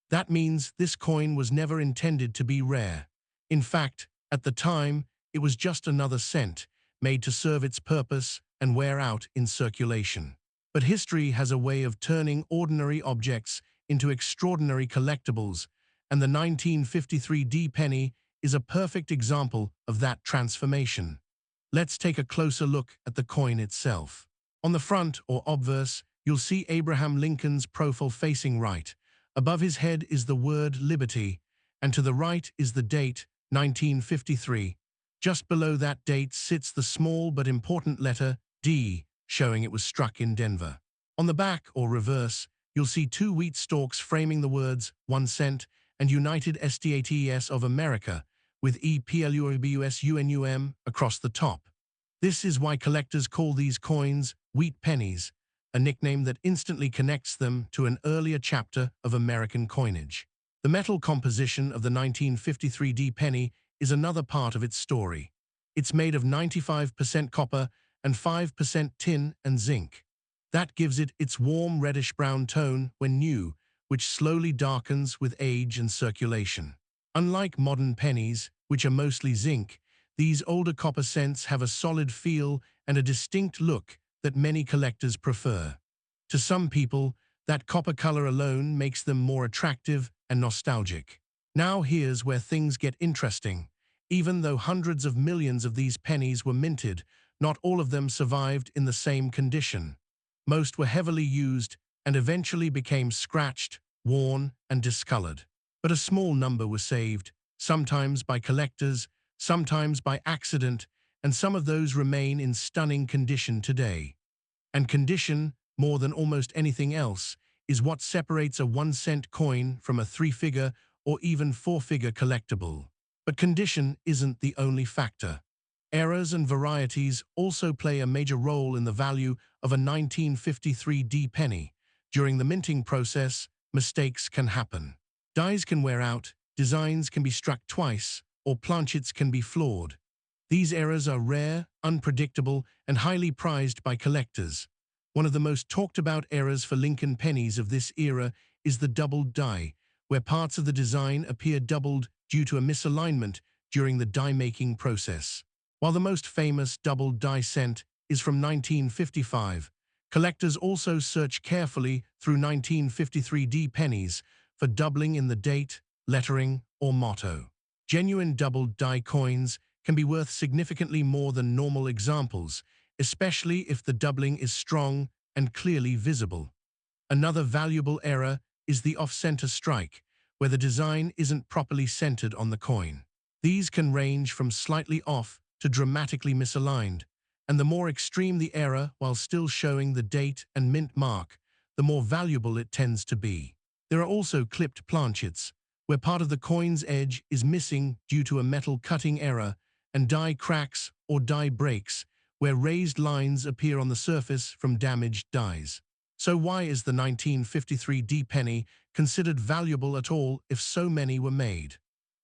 That means this coin was never intended to be rare. In fact, at the time, it was just another cent, made to serve its purpose and wear out in circulation. But history has a way of turning ordinary objects into extraordinary collectibles, and the 1953 D penny is a perfect example of that transformation. Let's take a closer look at the coin itself. On the front, or obverse, you'll see Abraham Lincoln's profile facing right. Above his head is the word Liberty, and to the right is the date, 1953. Just below that date sits the small but important letter D, showing it was struck in Denver. On the back, or reverse, you'll see two wheat stalks framing the words 1 cent and United States of America with EPLUBUSUNUM across the top. This is why collectors call these coins wheat pennies, a nickname that instantly connects them to an earlier chapter of American coinage. The metal composition of the 1953 D penny is another part of its story. It's made of 95% copper and 5% tin and zinc. That gives it its warm reddish-brown tone when new, which slowly darkens with age and circulation. Unlike modern pennies, which are mostly zinc, these older copper cents have a solid feel and a distinct look that many collectors prefer. To some people, that copper color alone makes them more attractive and nostalgic. Now here's where things get interesting. Even though hundreds of millions of these pennies were minted, not all of them survived in the same condition. Most were heavily used and eventually became scratched, worn, and discolored. But a small number were saved, sometimes by collectors, sometimes by accident, and some of those remain in stunning condition today. And condition, more than almost anything else, is what separates a 1 cent coin from a 3-figure or even 4-figure collectible. But condition isn't the only factor. Errors and varieties also play a major role in the value of a 1953 D penny. During the minting process, mistakes can happen. Dies can wear out, designs can be struck twice, or planchets can be flawed. These errors are rare, unpredictable, and highly prized by collectors. One of the most talked about errors for Lincoln pennies of this era is the doubled die, where parts of the design appear doubled due to a misalignment during the die-making process. While the most famous doubled die cent is from 1955, collectors also search carefully through 1953 D pennies for doubling in the date, lettering, or motto. Genuine doubled die coins can be worth significantly more than normal examples, especially if the doubling is strong and clearly visible. Another valuable error is the off-center strike, where the design isn't properly centered on the coin. These can range from slightly off to dramatically misaligned, and the more extreme the error while still showing the date and mint mark, the more valuable it tends to be. There are also clipped planchets, where part of the coin's edge is missing due to a metal cutting error, and die cracks or die breaks, where raised lines appear on the surface from damaged dies. So why is the 1953 D penny considered valuable at all if so many were made?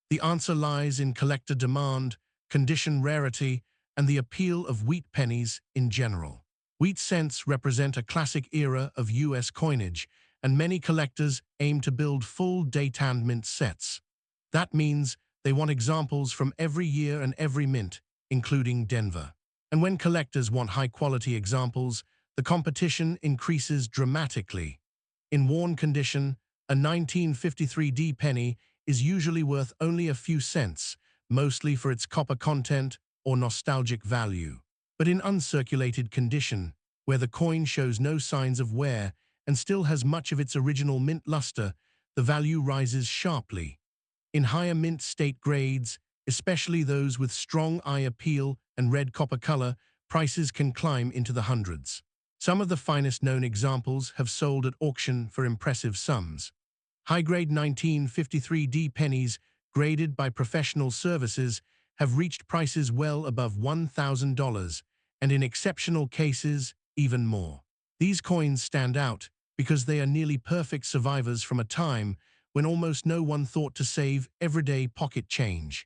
The answer lies in collector demand, condition rarity, and the appeal of wheat pennies in general. Wheat cents represent a classic era of US coinage, and many collectors aim to build full date-and mint sets. That means they want examples from every year and every mint, including Denver. And when collectors want high-quality examples, the competition increases dramatically. In worn condition, a 1953 D penny is usually worth only a few cents, mostly for its copper content or nostalgic value. But in uncirculated condition, where the coin shows no signs of wear and still has much of its original mint luster, the value rises sharply. In higher mint state grades, especially those with strong eye appeal and red copper color, prices can climb into the hundreds. Some of the finest known examples have sold at auction for impressive sums. High-grade 1953 D pennies, graded by professional services, have reached prices well above $1,000, and in exceptional cases, even more. These coins stand out because they are nearly perfect survivors from a time when almost no one thought to save everyday pocket change.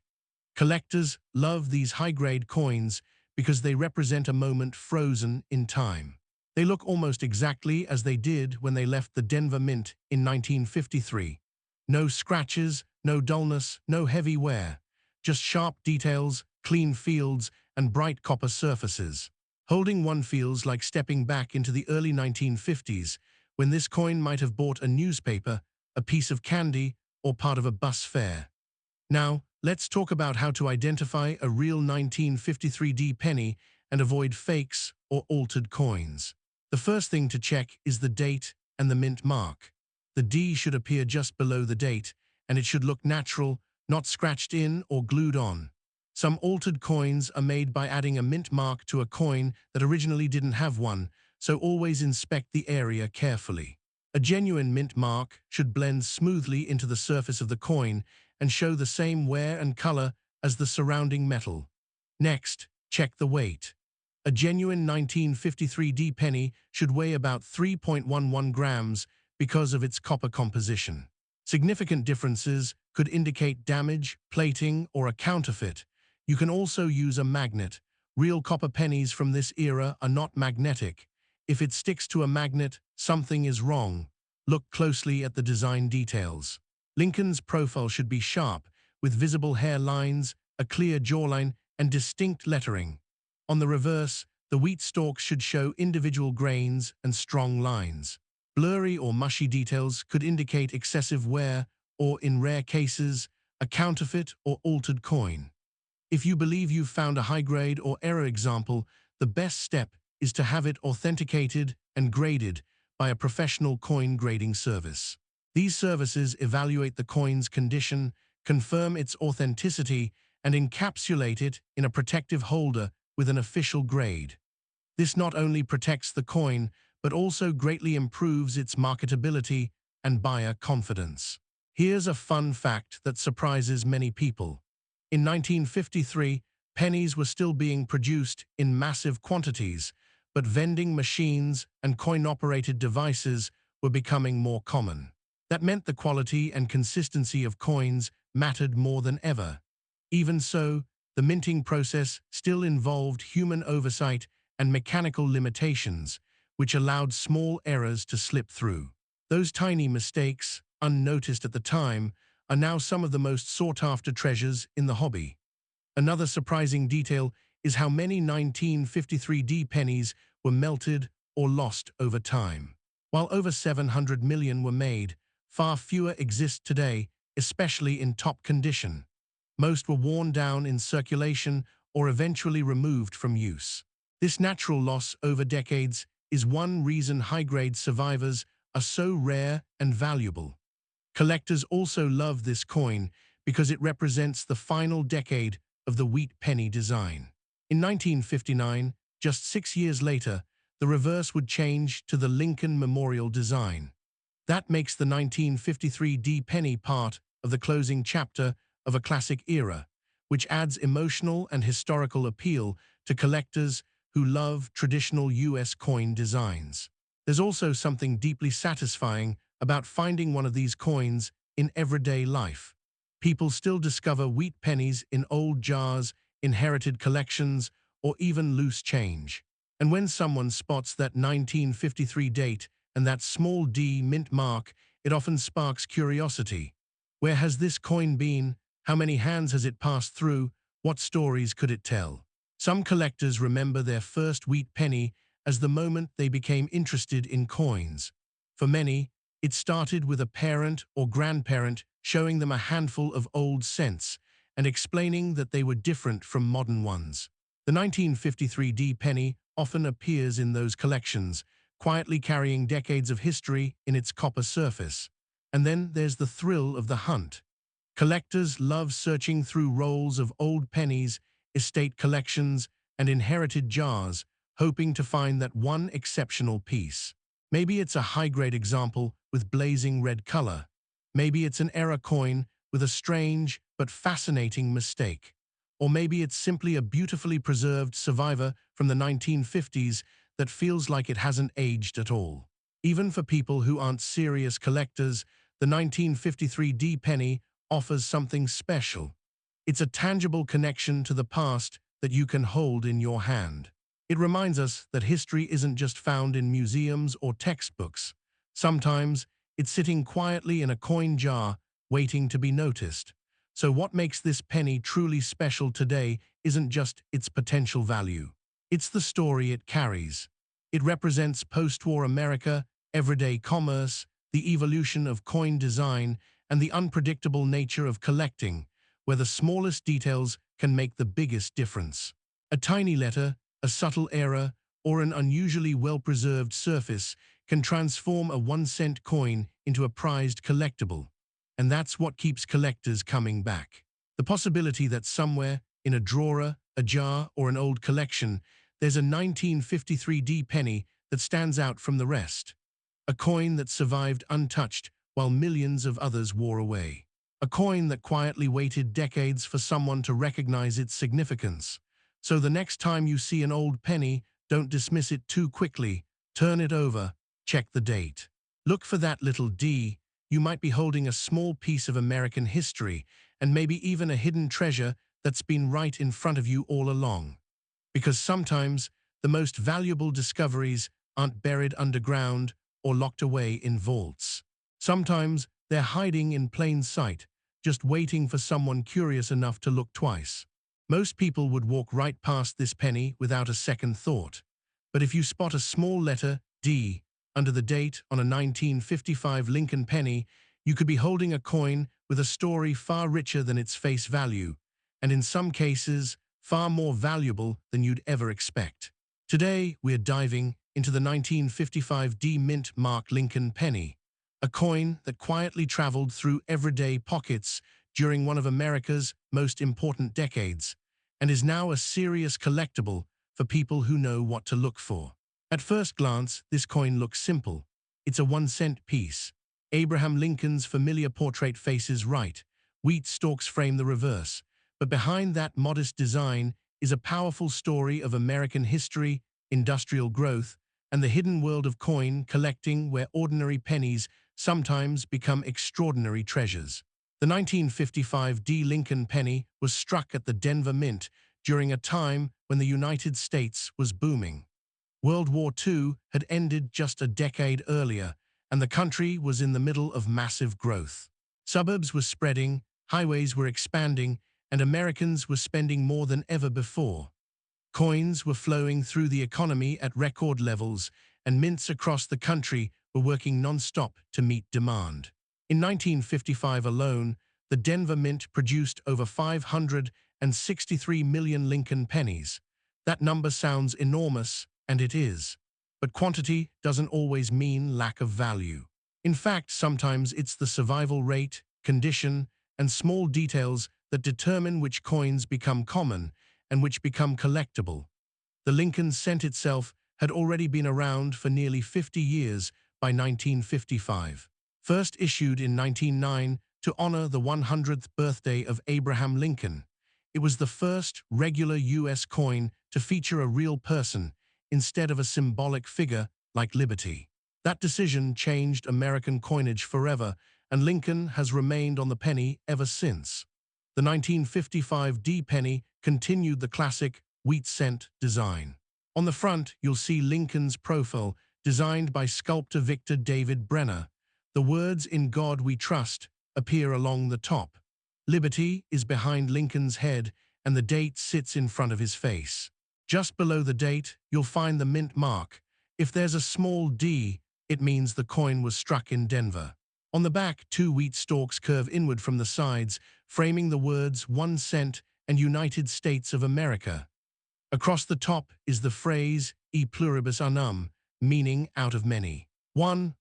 Collectors love these high-grade coins because they represent a moment frozen in time. They look almost exactly as they did when they left the Denver Mint in 1953. No scratches, no dullness, no heavy wear. Just sharp details, clean fields, and bright copper surfaces. Holding one feels like stepping back into the early 1950s, when this coin might have bought a newspaper, a piece of candy, or part of a bus fare. Now, let's talk about how to identify a real 1953 D penny and avoid fakes or altered coins. The first thing to check is the date and the mint mark. The D should appear just below the date, and it should look natural, not scratched in or glued on. Some altered coins are made by adding a mint mark to a coin that originally didn't have one, so always inspect the area carefully. A genuine mint mark should blend smoothly into the surface of the coin and show the same wear and color as the surrounding metal. Next, check the weight. A genuine 1953 penny should weigh about 3.11 grams because of its copper composition. Significant differences could indicate damage, plating, or a counterfeit. You can also use a magnet. Real copper pennies from this era are not magnetic. If it sticks to a magnet, something is wrong. Look closely at the design details. Lincoln's profile should be sharp, with visible hair lines, a clear jawline, and distinct lettering. On the reverse, the wheat stalks should show individual grains and strong lines. Blurry or mushy details could indicate excessive wear or, in rare cases, a counterfeit or altered coin. If you believe you've found a high-grade or error example, the best step is to have it authenticated and graded by a professional coin grading service. These services evaluate the coin's condition, confirm its authenticity, and encapsulate it in a protective holder with an official grade. This not only protects the coin, but also greatly improves its marketability and buyer confidence. Here's a fun fact that surprises many people. In 1953, pennies were still being produced in massive quantities, but vending machines and coin-operated devices were becoming more common. That meant the quality and consistency of coins mattered more than ever. Even so, the minting process still involved human oversight and mechanical limitations, which allowed small errors to slip through. Those tiny mistakes, unnoticed at the time, are now some of the most sought-after treasures in the hobby. Another surprising detail is how many 1953 pennies were melted or lost over time. While over 700 million were made, far fewer exist today, especially in top condition. Most were worn down in circulation or eventually removed from use. This natural loss over decades is one reason high-grade survivors are so rare and valuable. Collectors also love this coin because it represents the final decade of the wheat penny design. In 1959, just 6 years later, the reverse would change to the Lincoln Memorial design. That makes the 1953 penny part of the closing chapter of a classic era, which adds emotional and historical appeal to collectors who love traditional U.S. coin designs. There's also something deeply satisfying about finding one of these coins in everyday life. People still discover wheat pennies in old jars, inherited collections, or even loose change. And when someone spots that 1953 date and that small D mint mark, it often sparks curiosity. Where has this coin been? How many hands has it passed through? What stories could it tell? Some collectors remember their first wheat penny as the moment they became interested in coins. For many, it started with a parent or grandparent showing them a handful of old cents and explaining that they were different from modern ones. The 1953 penny often appears in those collections, quietly carrying decades of history in its copper surface. And then there's the thrill of the hunt. Collectors love searching through rolls of old pennies, estate collections, and inherited jars, hoping to find that one exceptional piece. Maybe it's a high-grade example with blazing red color. Maybe it's an error coin with a strange but fascinating mistake. Or maybe it's simply a beautifully preserved survivor from the 1950s that feels like it hasn't aged at all. Even for people who aren't serious collectors, the 1953 penny offers something special. It's a tangible connection to the past that you can hold in your hand. It reminds us that history isn't just found in museums or textbooks. Sometimes it's sitting quietly in a coin jar, waiting to be noticed. So what makes this penny truly special today isn't just its potential value. It's the story it carries. It represents post-war America, everyday commerce, the evolution of coin design, and the unpredictable nature of collecting, where the smallest details can make the biggest difference. A tiny letter, a subtle error, or an unusually well-preserved surface can transform a 1-cent coin into a prized collectible. And that's what keeps collectors coming back. The possibility that somewhere, in a drawer, a jar, or an old collection, there's a 1953 penny that stands out from the rest. A coin that survived untouched while millions of others wore away. A coin that quietly waited decades for someone to recognize its significance. So the next time you see an old penny, don't dismiss it too quickly. Turn it over, check the date. Look for that little D. You might be holding a small piece of American history, and maybe even a hidden treasure that's been right in front of you all along. Because sometimes the most valuable discoveries aren't buried underground or locked away in vaults. Sometimes they're hiding in plain sight, just waiting for someone curious enough to look twice. Most people would walk right past this penny without a second thought. But if you spot a small letter, D, under the date on a 1955 Lincoln penny, you could be holding a coin with a story far richer than its face value, and in some cases, far more valuable than you'd ever expect. Today, we're diving into the 1955 D Mint Mark Lincoln penny, a coin that quietly traveled through everyday pockets during one of America's most important decades, and is now a serious collectible for people who know what to look for. At first glance, this coin looks simple. It's a 1-cent piece. Abraham Lincoln's familiar portrait faces right, wheat stalks frame the reverse, but behind that modest design is a powerful story of American history, industrial growth, and the hidden world of coin collecting where ordinary pennies sometimes become extraordinary treasures. The 1955 D. Lincoln penny was struck at the Denver Mint during a time when the United States was booming. World War II had ended just a decade earlier, and the country was in the middle of massive growth. Suburbs were spreading, highways were expanding, and Americans were spending more than ever before. Coins were flowing through the economy at record levels, and mints across the country were working non-stop to meet demand. In 1955 alone, the Denver Mint produced over 563 million Lincoln pennies. That number sounds enormous, and it is. But quantity doesn't always mean lack of value. In fact, sometimes it's the survival rate, condition, and small details that determine which coins become common and which become collectible. The Lincoln cent itself had already been around for nearly 50 years by 1955. First issued in 1909 to honor the 100th birthday of Abraham Lincoln, it was the first regular U.S. coin to feature a real person instead of a symbolic figure like Liberty. That decision changed American coinage forever, and Lincoln has remained on the penny ever since. The 1955 D penny continued the classic wheat cent design. On the front, you'll see Lincoln's profile, designed by sculptor Victor David Brenner. The words "In God We Trust" appear along the top. Liberty is behind Lincoln's head, and the date sits in front of his face. Just below the date, you'll find the mint mark. If there's a small D, it means the coin was struck in Denver. On the back, 2 wheat stalks curve inward from the sides, framing the words 1 cent and United States of America. Across the top is the phrase "E pluribus unum," meaning out of many.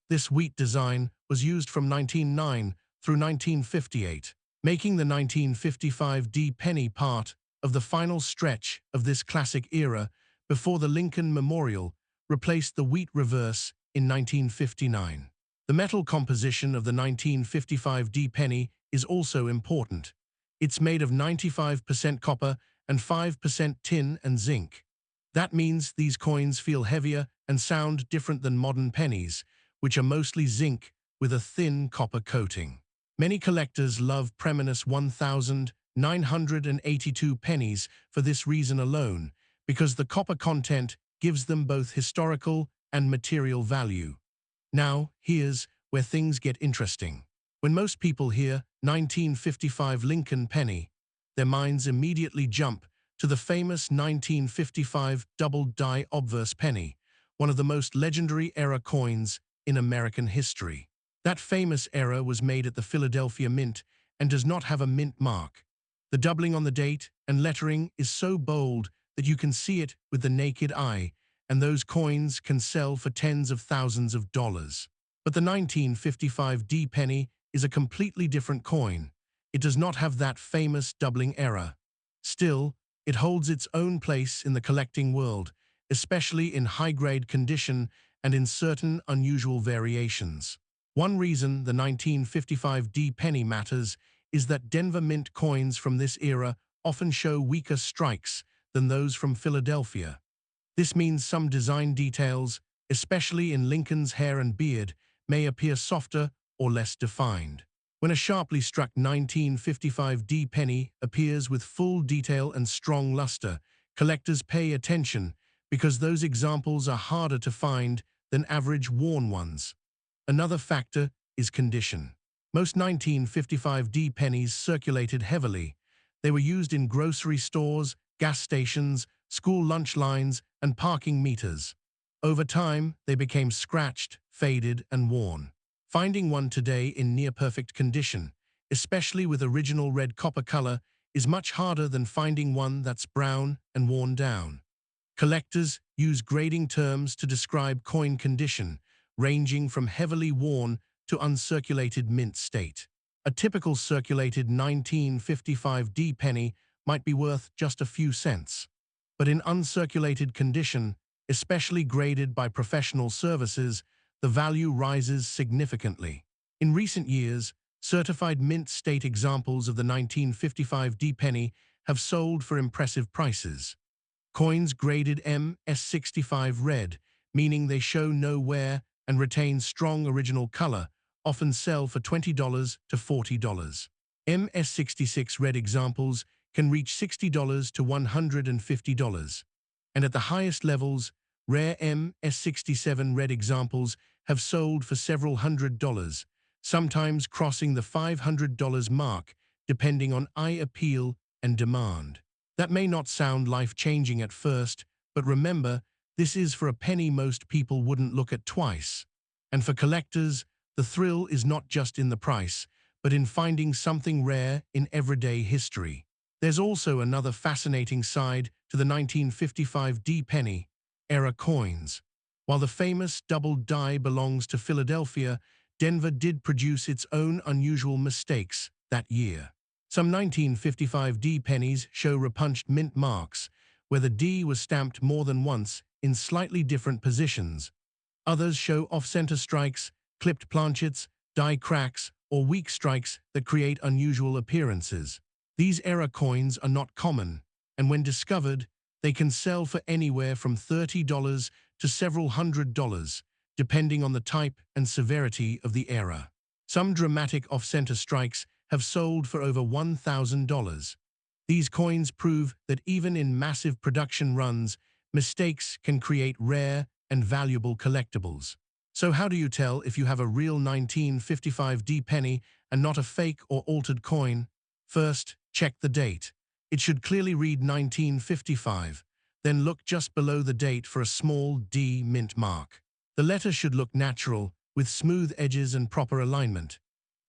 This wheat design was used from 1909 through 1958, making the 1955 D penny part of the final stretch of this classic era before the Lincoln Memorial replaced the wheat reverse in 1959. The metal composition of the 1955 D penny is also important. It's made of 95% copper and 5% tin and zinc. That means these coins feel heavier and sound different than modern pennies, which are mostly zinc with a thin copper coating. Many collectors love Pennies 1982 pennies for this reason alone, because the copper content gives them both historical and material value. Now, here's where things get interesting. When most people hear 1955 Lincoln penny, their minds immediately jump to the famous 1955 double-die obverse penny, one of the most legendary era coins in American history. That famous era was made at the Philadelphia Mint and does not have a mint mark. The doubling on the date and lettering is so bold that you can see it with the naked eye, and those coins can sell for tens of thousands of dollars. But the 1955 D penny is a completely different coin. It does not have that famous doubling error. Still, it holds its own place in the collecting world, especially in high-grade condition and in certain unusual variations. One reason the 1955 D penny matters is that Denver Mint coins from this era often show weaker strikes than those from Philadelphia. This means some design details, especially in Lincoln's hair and beard, may appear softer or less defined. When a sharply struck 1955 D penny appears with full detail and strong luster, collectors pay attention because those examples are harder to find than average worn ones. Another factor is condition. Most 1955 D pennies circulated heavily. They were used in grocery stores, gas stations, school lunch lines, and parking meters. Over time, they became scratched, faded, and worn. Finding one today in near-perfect condition, especially with original red copper color, is much harder than finding one that's brown and worn down. Collectors use grading terms to describe coin condition, ranging from heavily worn to uncirculated mint state. A typical circulated 1955 D penny might be worth just a few cents. But in uncirculated condition, especially graded by professional services, the value rises significantly. In recent years, certified mint state examples of the 1955 D penny have sold for impressive prices. Coins graded MS65 red, meaning they show no wear and retain strong original color, often sell for $20 to $40. MS66 red examples can reach $60 to $150. And at the highest levels, rare MS67 red examples have sold for several $100s, sometimes crossing the $500 mark, depending on eye appeal and demand. That may not sound life-changing at first, but remember, this is for a penny most people wouldn't look at twice. And for collectors, the thrill is not just in the price, but in finding something rare in everyday history. There's also another fascinating side to the 1955 D penny, era coins. While the famous double die belongs to Philadelphia, Denver did produce its own unusual mistakes that year. Some 1955 D pennies show repunched mint marks, where the D was stamped more than once in slightly different positions. Others show off-center strikes, clipped planchets, die cracks, or weak strikes that create unusual appearances. These era coins are not common, and when discovered, they can sell for anywhere from $30 to several $100s, depending on the type and severity of the era. Some dramatic off-center strikes have sold for over $1,000. These coins prove that even in massive production runs, mistakes can create rare and valuable collectibles. So how do you tell if you have a real 1955 D penny and not a fake or altered coin? First, check the date. It should clearly read 1955. Then look just below the date for a small D mint mark. The letter should look natural, with smooth edges and proper alignment.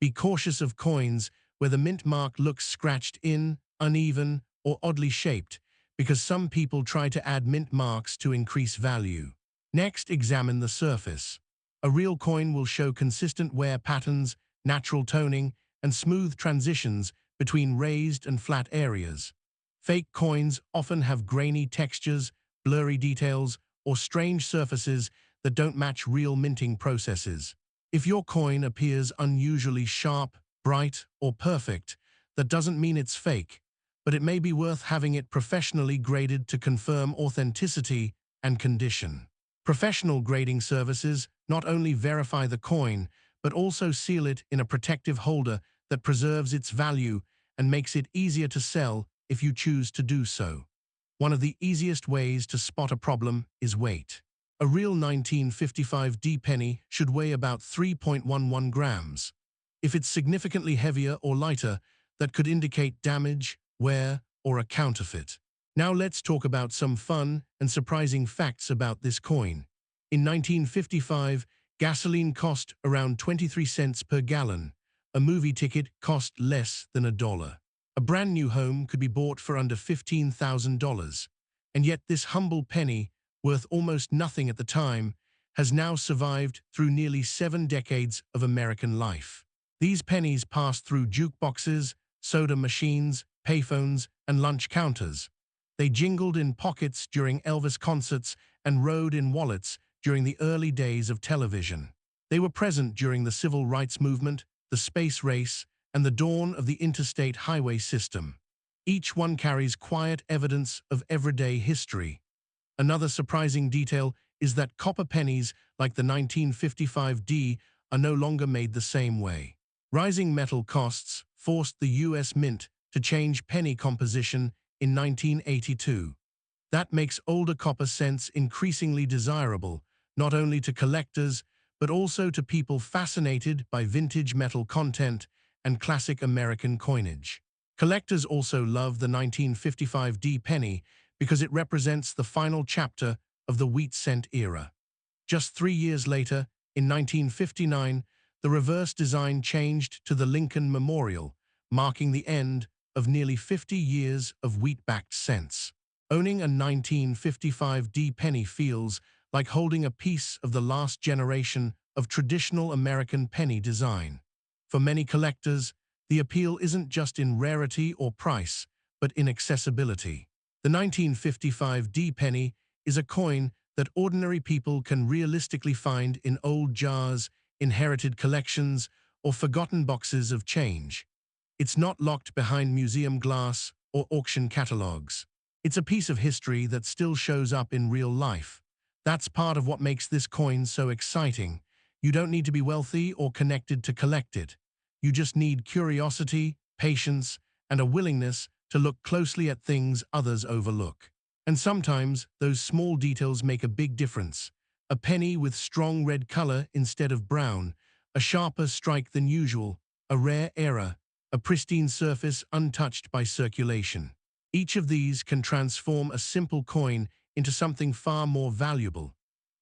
Be cautious of coins where the mint mark looks scratched in, uneven, or oddly shaped, because some people try to add mint marks to increase value. Next, examine the surface. A real coin will show consistent wear patterns, natural toning, and smooth transitions between raised and flat areas. Fake coins often have grainy textures, blurry details, or strange surfaces that don't match real minting processes. If your coin appears unusually sharp, bright, or perfect, that doesn't mean it's fake, but it may be worth having it professionally graded to confirm authenticity and condition. Professional grading services not only verify the coin, but also seal it in a protective holder that preserves its value and makes it easier to sell if you choose to do so. One of the easiest ways to spot a problem is weight. A real 1955 D penny should weigh about 3.11 grams. If it's significantly heavier or lighter, that could indicate damage, wear, or a counterfeit. Now let's talk about some fun and surprising facts about this coin. In 1955, gasoline cost around 23 cents per gallon. A movie ticket cost less than $1. A brand new home could be bought for under $15,000. And yet this humble penny, worth almost nothing at the time, has now survived through nearly 7 decades of American life. These pennies passed through jukeboxes, soda machines, payphones, and lunch counters. They jingled in pockets during Elvis concerts and rode in wallets during the early days of television. They were present during the civil rights movement, the space race, and the dawn of the interstate highway system. Each one carries quiet evidence of everyday history. Another surprising detail is that copper pennies, like the 1955D, are no longer made the same way. Rising metal costs forced the US Mint to change penny composition in 1982. That makes older copper cents increasingly desirable, not only to collectors, but also to people fascinated by vintage metal content and classic American coinage. Collectors also love the 1955D penny because it represents the final chapter of the wheat cent era. Just 3 years later, in 1959, the reverse design changed to the Lincoln Memorial, marking the end of nearly 50 years of wheat-backed cents. Owning a 1955D penny feels like holding a piece of the last generation of traditional American penny design. For many collectors, the appeal isn't just in rarity or price, but in accessibility. The 1955D penny is a coin that ordinary people can realistically find in old jars, inherited collections, or forgotten boxes of change. It's not locked behind museum glass or auction catalogs. It's a piece of history that still shows up in real life. That's part of what makes this coin so exciting. You don't need to be wealthy or connected to collect it. You just need curiosity, patience, and a willingness to look closely at things others overlook. And sometimes, those small details make a big difference. A penny with strong red color instead of brown, a sharper strike than usual, a rare error, a pristine surface untouched by circulation. Each of these can transform a simple coin into something far more valuable.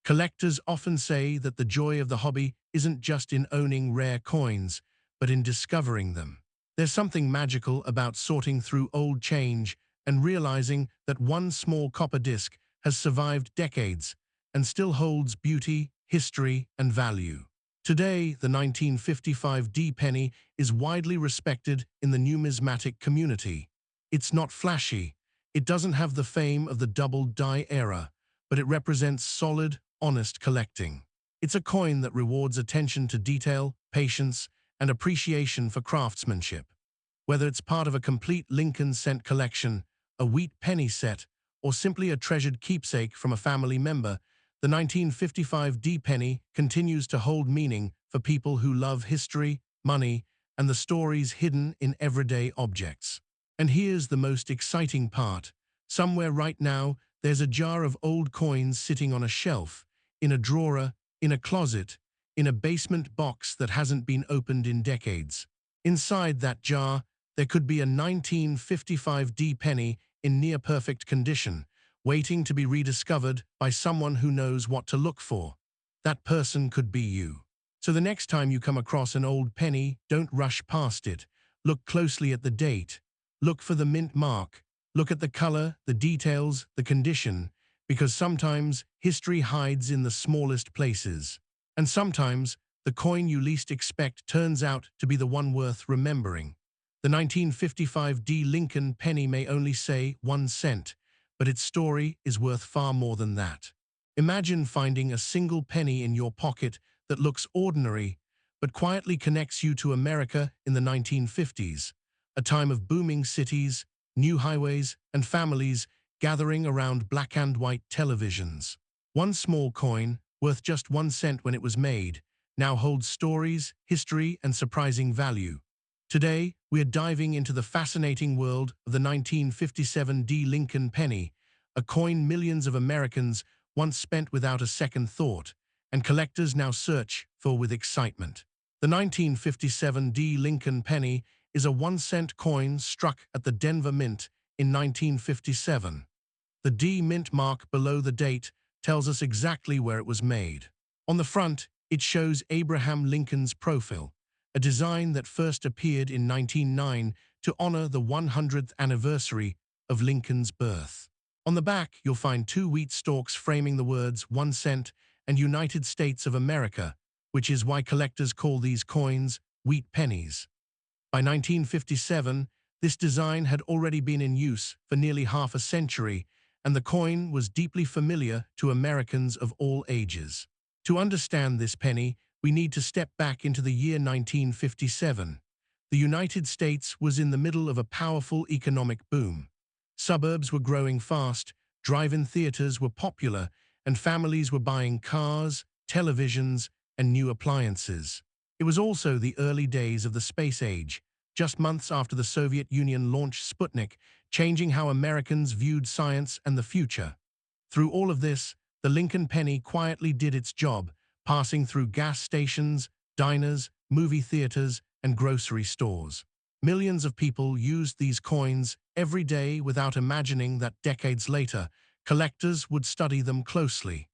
Collectors often say that the joy of the hobby isn't just in owning rare coins, but in discovering them. There's something magical about sorting through old change and realizing that one small copper disc has survived decades and still holds beauty, history, and value. Today, the 1955D penny is widely respected in the numismatic community. It's not flashy, it doesn't have the fame of the double die era, but it represents solid, honest collecting. It's a coin that rewards attention to detail, patience, and appreciation for craftsmanship. Whether it's part of a complete Lincoln cent collection, a wheat penny set, or simply a treasured keepsake from a family member, the 1955D penny continues to hold meaning for people who love history, money, and the stories hidden in everyday objects. And here's the most exciting part. Somewhere right now, there's a jar of old coins sitting on a shelf, in a drawer, in a closet, in a basement box that hasn't been opened in decades. Inside that jar, there could be a 1955D penny in near-perfect condition, waiting to be rediscovered by someone who knows what to look for. That person could be you. So the next time you come across an old penny, don't rush past it. Look closely at the date. Look for the mint mark. Look at the color, the details, the condition, because sometimes history hides in the smallest places. And sometimes the coin you least expect turns out to be the one worth remembering. The 1955D Lincoln penny may only say 1 cent, but its story is worth far more than that. Imagine finding a single penny in your pocket that looks ordinary, but quietly connects you to America in the 1950s, a time of booming cities, new highways, and families gathering around black and white televisions. One small coin, worth just 1 cent when it was made, now holds stories, history, and surprising value. Today, we are diving into the fascinating world of the 1957D Lincoln penny, a coin millions of Americans once spent without a second thought, and collectors now search for with excitement. The 1957D Lincoln penny is a 1 cent coin struck at the Denver Mint in 1957. The D mint mark below the date tells us exactly where it was made. On the front, it shows Abraham Lincoln's profile, a design that first appeared in 1909 to honor the 100th anniversary of Lincoln's birth. On the back, you'll find 2 wheat stalks framing the words 1 cent and United States of America, which is why collectors call these coins wheat pennies. By 1957, this design had already been in use for nearly half a century, and the coin was deeply familiar to Americans of all ages. To understand this penny, we need to step back into the year 1957. The United States was in the middle of a powerful economic boom. Suburbs were growing fast, drive-in theaters were popular, and families were buying cars, televisions, and new appliances. It was also the early days of the space age, just months after the Soviet Union launched Sputnik, changing how Americans viewed science and the future. Through all of this, the Lincoln penny quietly did its job, passing through gas stations, diners, movie theaters, and grocery stores. Millions of people used these coins every day without imagining that decades later, collectors would study them closely.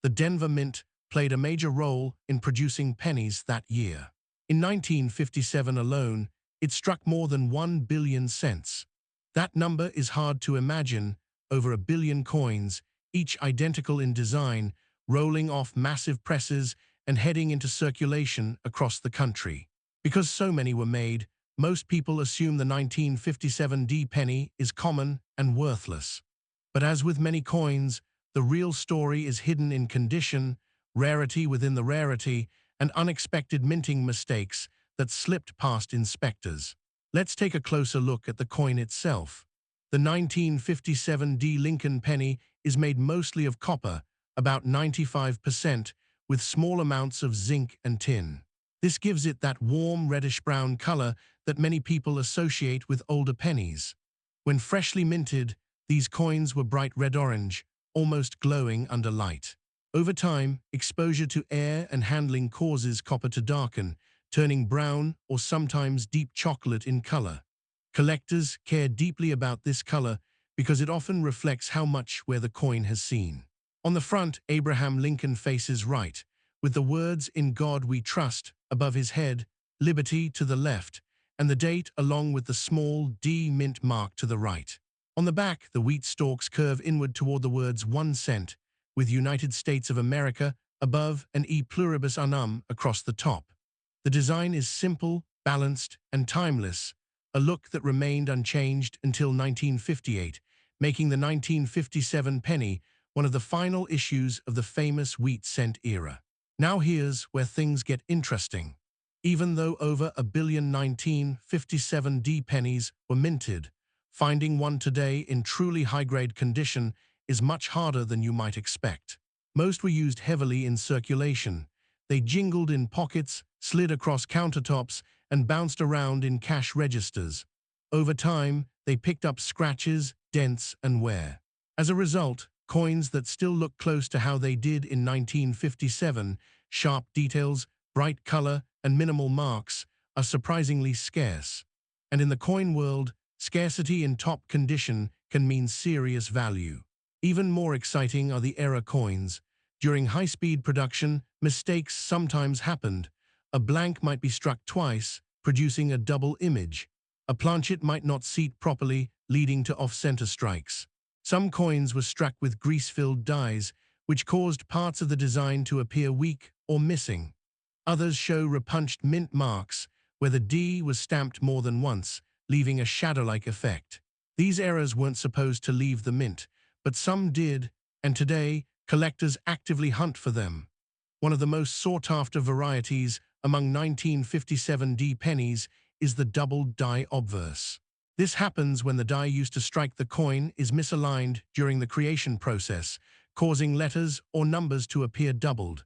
The Denver Mint played a major role in producing pennies that year. In 1957 alone, it struck more than 1 billion cents. That number is hard to imagine, over a billion coins, each identical in design, rolling off massive presses and heading into circulation across the country. Because so many were made, most people assume the 1957 D penny is common and worthless. But as with many coins, the real story is hidden in condition, rarity within the rarity, and unexpected minting mistakes that slipped past inspectors. Let's take a closer look at the coin itself. The 1957 D Lincoln penny is made mostly of copper, about 95%, with small amounts of zinc and tin. This gives it that warm reddish-brown color that many people associate with older pennies. When freshly minted, these coins were bright red-orange, almost glowing under light. Over time, exposure to air and handling causes copper to darken, turning brown or sometimes deep chocolate in color. Collectors care deeply about this color because it often reflects how much wear the coin has seen. On the front, Abraham Lincoln faces right, with the words "In God We Trust" above his head, "Liberty" to the left, and the date along with the small D mint mark to the right. On the back, the wheat stalks curve inward toward the words 1 cent, with United States of America above and E pluribus unum across the top. The design is simple, balanced, and timeless, a look that remained unchanged until 1958, making the 1957 penny one of the final issues of the famous wheat cent era. Now here's where things get interesting. Even though over a billion 1957 D pennies were minted, finding one today in truly high-grade condition is much harder than you might expect. Most were used heavily in circulation. They jingled in pockets, slid across countertops, and bounced around in cash registers. Over time, they picked up scratches, dents, and wear. As a result, coins that still look close to how they did in 1957, sharp details, bright color, and minimal marks, are surprisingly scarce. And in the coin world, scarcity in top condition can mean serious value. Even more exciting are the era coins. During high-speed production, mistakes sometimes happened. A blank might be struck twice, producing a double image. A planchet might not seat properly, leading to off-center strikes. Some coins were struck with grease-filled dies, which caused parts of the design to appear weak or missing. Others show repunched mint marks, where the D was stamped more than once, leaving a shadow-like effect. These errors weren't supposed to leave the mint, but some did, and today, collectors actively hunt for them. One of the most sought-after varieties among 1957 D pennies is the doubled die obverse. This happens when the die used to strike the coin is misaligned during the creation process, causing letters or numbers to appear doubled.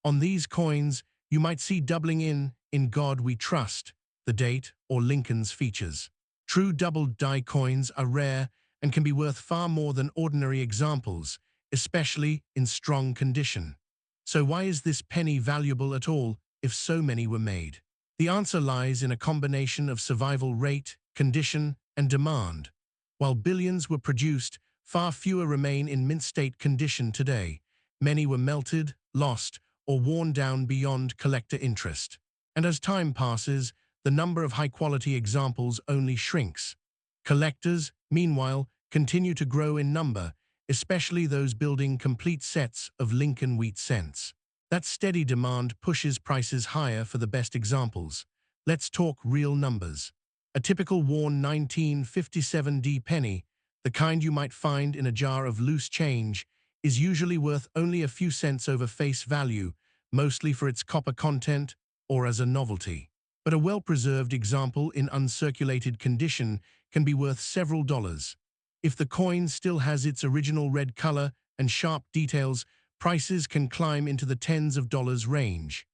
On these coins, you might see doubling in God We Trust, the date, or Lincoln's features. True doubled die coins are rare and can be worth far more than ordinary examples, especially in strong condition. So why is this penny valuable at all if so many were made? The answer lies in a combination of survival rate, condition, and demand. While billions were produced, far fewer remain in mint-state condition today. Many were melted, lost, or worn down beyond collector interest. And as time passes, the number of high-quality examples only shrinks. Collectors, meanwhile, continue to grow in number, especially those building complete sets of Lincoln wheat cents. That steady demand pushes prices higher for the best examples. Let's talk real numbers. A typical worn 1957 D penny, The kind you might find in a jar of loose change, is usually worth only a few cents over face value, mostly for its copper content or as a novelty. But a well-preserved example in uncirculated condition can be worth several dollars. If the coin still has its original red color and sharp details, prices can climb into the tens of dollars range.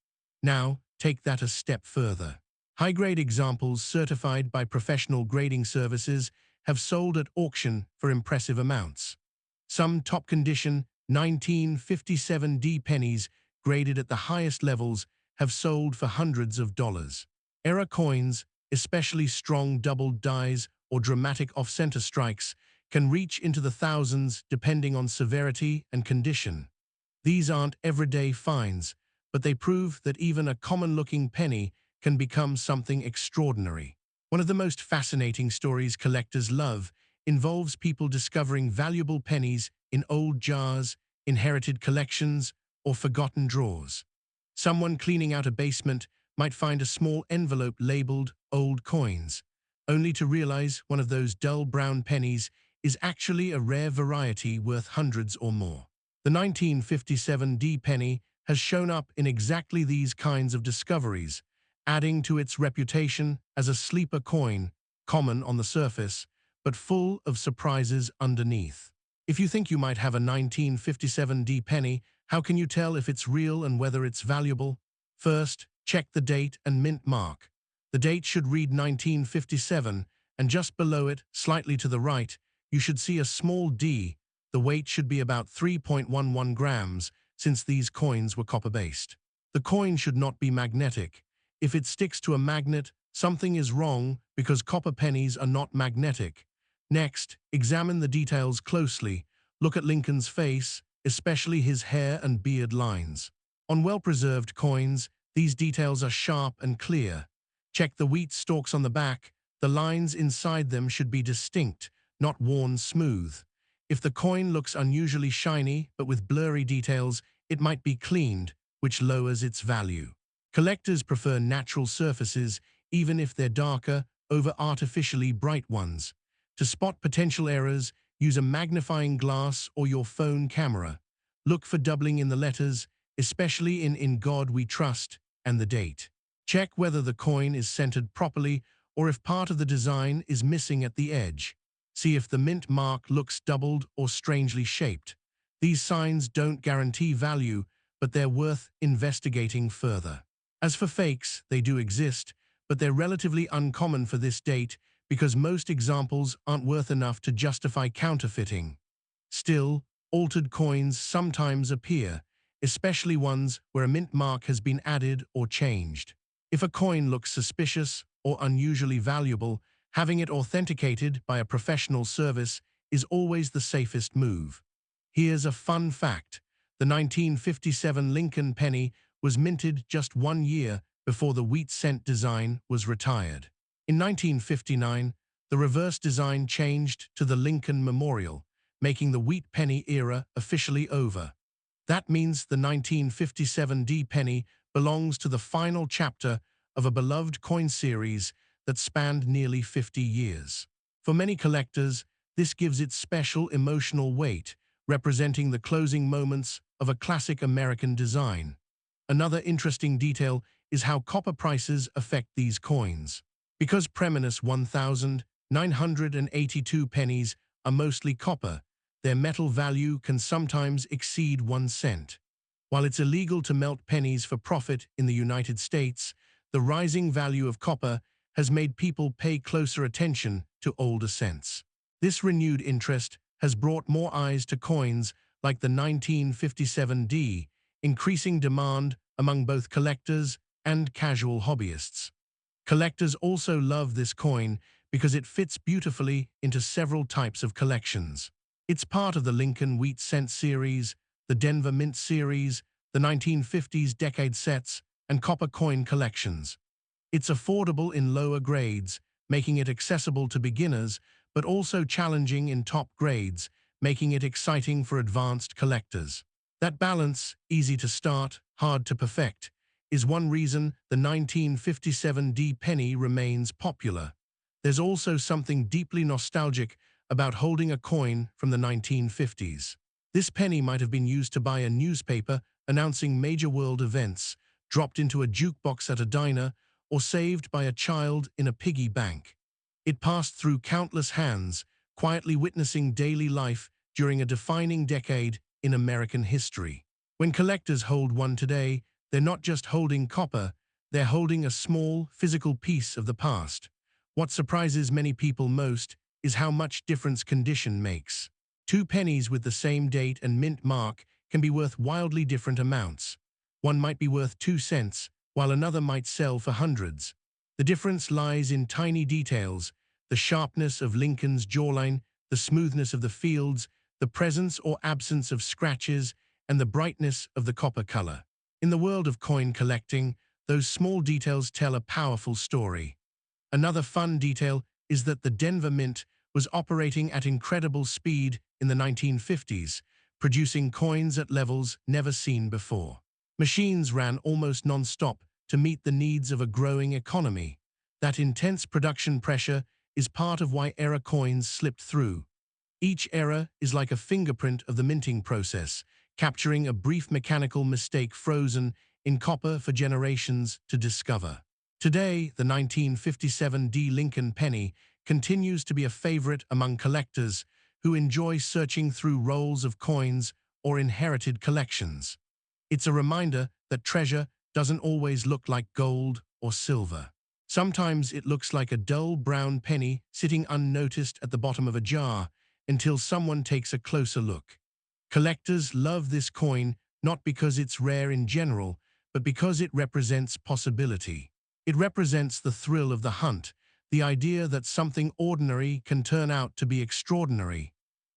Now, take that a step further. High-grade examples certified by professional grading services have sold at auction for impressive amounts. Some top-condition 1957D pennies graded at the highest levels have sold for hundreds of dollars. Era coins, especially strong doubled dies or dramatic off-center strikes, can reach into the thousands depending on severity and condition. These aren't everyday finds, but they prove that even a common-looking penny can become something extraordinary. One of the most fascinating stories collectors love involves people discovering valuable pennies in old jars, inherited collections, or forgotten drawers. Someone cleaning out a basement might find a small envelope labeled "old coins," only to realize one of those dull brown pennies is actually a rare variety worth hundreds or more. The 1957D penny has shown up in exactly these kinds of discoveries, adding to its reputation as a sleeper coin, common on the surface, but full of surprises underneath. If you think you might have a 1957D penny, how can you tell if it's real and whether it's valuable? First, check the date and mint mark. The date should read 1957, and just below it, slightly to the right, you should see a small D. The weight should be about 3.11 grams, since these coins were copper-based. The coin should not be magnetic. If it sticks to a magnet, something is wrong because copper pennies are not magnetic. Next, examine the details closely. Look at Lincoln's face, especially his hair and beard lines. On well-preserved coins, these details are sharp and clear. Check the wheat stalks on the back. The lines inside them should be distinct, not worn smooth. If the coin looks unusually shiny but with blurry details, it might be cleaned, which lowers its value. Collectors prefer natural surfaces, even if they're darker, over artificially bright ones. To spot potential errors, use a magnifying glass or your phone camera. Look for doubling in the letters, especially in God We Trust, and the date. Check whether the coin is centered properly or if part of the design is missing at the edge. See if the mint mark looks doubled or strangely shaped. These signs don't guarantee value, but they're worth investigating further. As for fakes, they do exist, but they're relatively uncommon for this date because most examples aren't worth enough to justify counterfeiting. Still, altered coins sometimes appear, especially ones where a mint mark has been added or changed. If a coin looks suspicious or unusually valuable, having it authenticated by a professional service is always the safest move. Here's a fun fact. The 1957 Lincoln penny was minted just 1 year before the wheat cent design was retired. In 1959, the reverse design changed to the Lincoln Memorial, making the wheat penny era officially over. That means the 1957D penny belongs to the final chapter of a beloved coin series that spanned nearly 50 years. For many collectors, this gives it special emotional weight, representing the closing moments of a classic American design. Another interesting detail is how copper prices affect these coins. Because Pennies 1,982 pennies are mostly copper, their metal value can sometimes exceed 1 cent. While it's illegal to melt pennies for profit in the United States, the rising value of copper has made people pay closer attention to older cents. This renewed interest has brought more eyes to coins like the 1957D, increasing demand among both collectors and casual hobbyists. Collectors also love this coin because it fits beautifully into several types of collections. It's part of the Lincoln Wheat Cent series, the Denver Mint series, the 1950s decade sets, and copper coin collections. It's affordable in lower grades, making it accessible to beginners, but also challenging in top grades, making it exciting for advanced collectors. That balance, easy to start, hard to perfect, is one reason the 1957D penny remains popular. There's also something deeply nostalgic about holding a coin from the 1950s. This penny might have been used to buy a newspaper announcing major world events, dropped into a jukebox at a diner, or saved by a child in a piggy bank. It passed through countless hands, quietly witnessing daily life during a defining decade in American history. When collectors hold one today, they're not just holding copper, they're holding a small, physical piece of the past. What surprises many people most is how much difference condition makes. Two pennies with the same date and mint mark can be worth wildly different amounts. One might be worth 2 cents, while another might sell for hundreds. The difference lies in tiny details: the sharpness of Lincoln's jawline, the smoothness of the fields, the presence or absence of scratches, and the brightness of the copper color. In the world of coin collecting, those small details tell a powerful story. Another fun detail is that the Denver Mint was operating at incredible speed in the 1950s, producing coins at levels never seen before. Machines ran almost non-stop to meet the needs of a growing economy. That intense production pressure is part of why error coins slipped through. Each error is like a fingerprint of the minting process, capturing a brief mechanical mistake frozen in copper for generations to discover. Today, the 1957 D. Lincoln penny continues to be a favorite among collectors who enjoy searching through rolls of coins or inherited collections. It's a reminder that treasure doesn't always look like gold or silver. Sometimes it looks like a dull brown penny sitting unnoticed at the bottom of a jar until someone takes a closer look. Collectors love this coin not because it's rare in general, but because it represents possibility. It represents the thrill of the hunt, the idea that something ordinary can turn out to be extraordinary.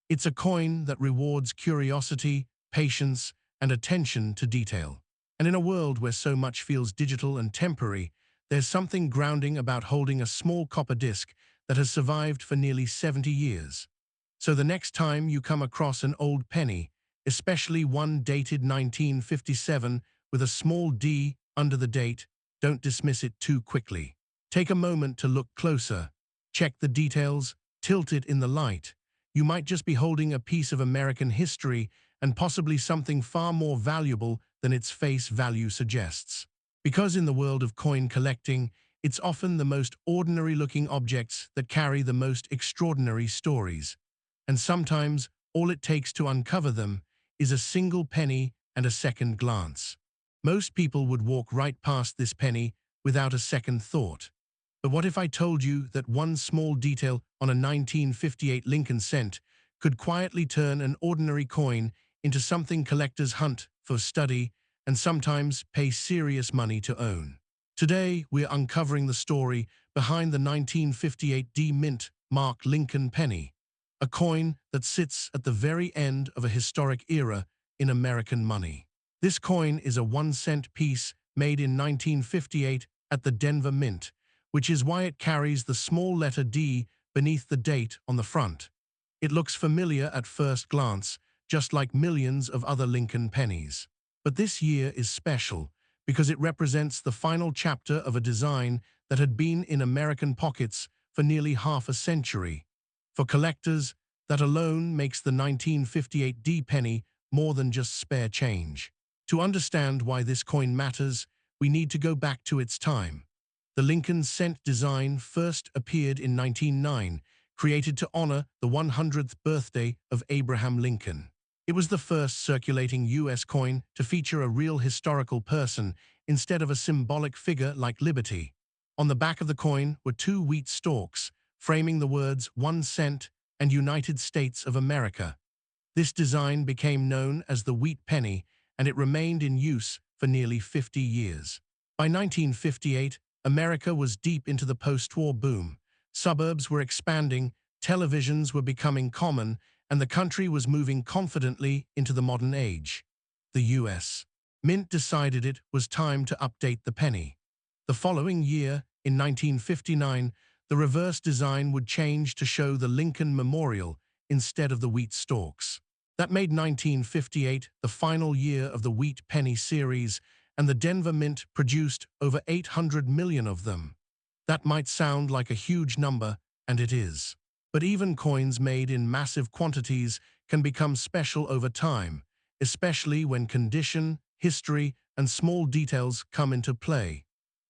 It's a coin that rewards curiosity, patience, and attention to detail. And in a world where so much feels digital and temporary, there's something grounding about holding a small copper disc that has survived for nearly 70 years. So the next time you come across an old penny, especially one dated 1957 with a small D under the date, don't dismiss it too quickly. Take a moment to look closer, check the details, tilt it in the light. You might just be holding a piece of American history and possibly something far more valuable than its face value suggests. Because in the world of coin collecting, it's often the most ordinary-looking objects that carry the most extraordinary stories. And sometimes, all it takes to uncover them is a single penny and a second glance. Most people would walk right past this penny without a second thought. But what if I told you that one small detail on a 1958 Lincoln cent could quietly turn an ordinary coin into something collectors hunt for, study, and sometimes pay serious money to own? Today, we're uncovering the story behind the 1958 D. Mint Mark Lincoln penny, a coin that sits at the very end of a historic era in American money. This coin is a 1-cent piece made in 1958 at the Denver Mint, which is why it carries the small letter D beneath the date on the front. It looks familiar at first glance, just like millions of other Lincoln pennies. But this year is special because it represents the final chapter of a design that had been in American pockets for nearly half a century. For collectors, that alone makes the 1958 D penny more than just spare change. To understand why this coin matters, we need to go back to its time. The Lincoln cent design first appeared in 1909, created to honor the 100th birthday of Abraham Lincoln. It was the first circulating U.S. coin to feature a real historical person instead of a symbolic figure like Liberty. On the back of the coin were two wheat stalks, framing the words 1 cent and United States of America. This design became known as the wheat penny, and it remained in use for nearly 50 years. By 1958, America was deep into the post-war boom. Suburbs were expanding, televisions were becoming common, and the country was moving confidently into the modern age. The U.S. Mint decided it was time to update the penny. The following year, in 1959, the reverse design would change to show the Lincoln Memorial instead of the wheat stalks. That made 1958 the final year of the wheat penny series, and the Denver Mint produced over 800 million of them. That might sound like a huge number, and it is. But even coins made in massive quantities can become special over time, especially when condition, history, and small details come into play.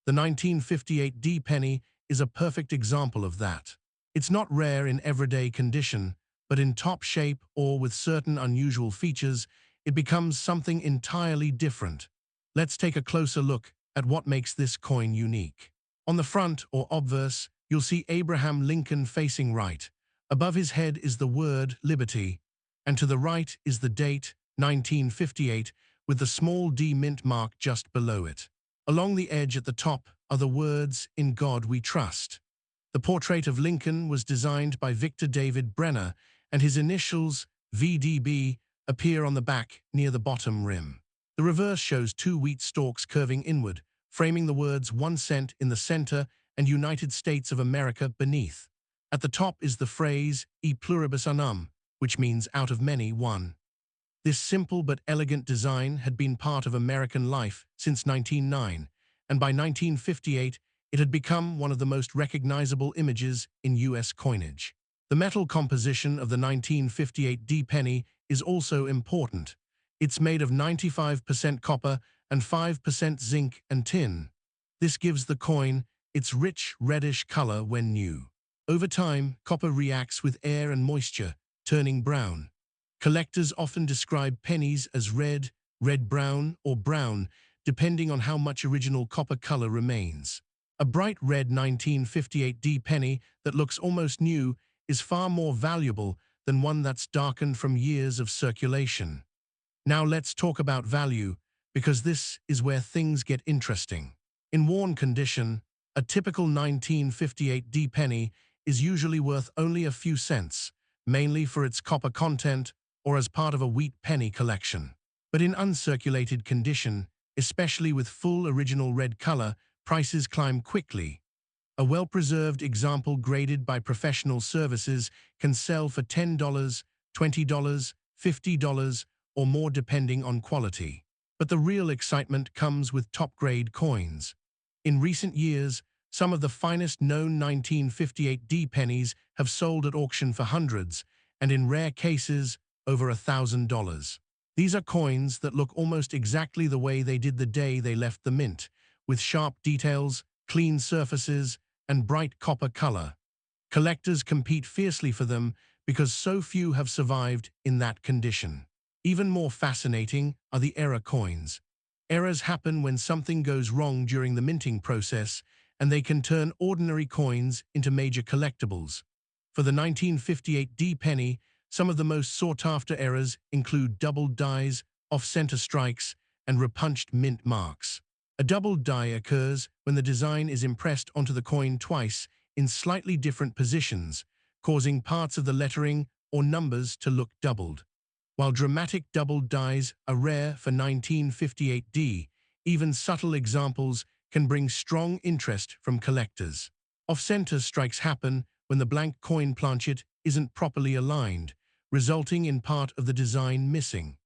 The 1958 D penny is a perfect example of that. It's not rare in everyday condition, but in top shape or with certain unusual features, it becomes something entirely different. Let's take a closer look at what makes this coin unique. On the front, or obverse, you'll see Abraham Lincoln facing right. Above his head is the word Liberty, and to the right is the date, 1958, with the small D mint mark just below it. Along the edge at the top are the words, "In God We Trust." The portrait of Lincoln was designed by Victor David Brenner, and his initials, VDB, appear on the back near the bottom rim. The reverse shows two wheat stalks curving inward, framing the words 1 cent in the center and United States of America beneath. At the top is the phrase, E pluribus unum, which means out of many, one. This simple but elegant design had been part of American life since 1909, and by 1958, it had become one of the most recognizable images in U.S. coinage. The metal composition of the 1958 D penny is also important. It's made of 95% copper and 5% zinc and tin. This gives the coin its rich reddish color when new. Over time, copper reacts with air and moisture, turning brown. Collectors often describe pennies as red, red-brown, or brown, depending on how much original copper color remains. A bright red 1958 D penny that looks almost new is far more valuable than one that's darkened from years of circulation. Now let's talk about value, because this is where things get interesting. In worn condition, a typical 1958 D penny is usually worth only a few cents, mainly for its copper content or as part of a wheat penny collection. But in uncirculated condition, especially with full original red color, prices climb quickly. A well-preserved example graded by professional services can sell for $10, $20, $50, or more depending on quality. But the real excitement comes with top-grade coins. In recent years, some of the finest known 1958 D pennies have sold at auction for hundreds, and in rare cases, over $1,000. These are coins that look almost exactly the way they did the day they left the mint, with sharp details, clean surfaces, and bright copper color. Collectors compete fiercely for them because so few have survived in that condition. Even more fascinating are the error coins. Errors happen when something goes wrong during the minting process, and they can turn ordinary coins into major collectibles. For the 1958 D penny, some of the most sought-after errors include doubled dies, off-center strikes, and repunched mint marks. A doubled die occurs when the design is impressed onto the coin twice in slightly different positions, causing parts of the lettering or numbers to look doubled. While dramatic doubled dies are rare for 1958 D, even subtle examples can bring strong interest from collectors. Off-center strikes happen when the blank coin planchet isn't properly aligned, resulting in part of the design missing.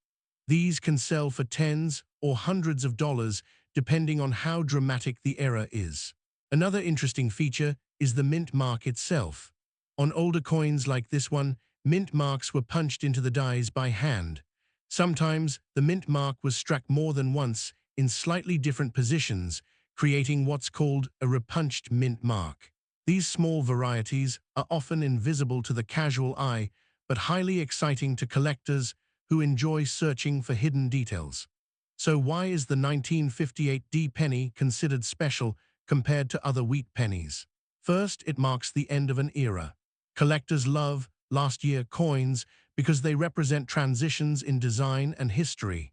These can sell for tens or hundreds of dollars depending on how dramatic the error is. Another interesting feature is the mint mark itself. On older coins like this one, mint marks were punched into the dies by hand. Sometimes, the mint mark was struck more than once in slightly different positions, creating what's called a repunched mint mark. These small varieties are often invisible to the casual eye, but highly exciting to collectors who enjoy searching for hidden details. So why is the 1958 D penny considered special compared to other wheat pennies? First, it marks the end of an era. Collectors love last-year coins because they represent transitions in design and history.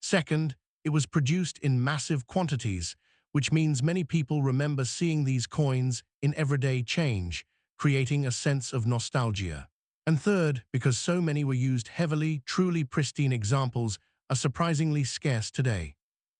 Second, it was produced in massive quantities, which means many people remember seeing these coins in everyday change, creating a sense of nostalgia. And third, because so many were used heavily, truly pristine examples are surprisingly scarce today.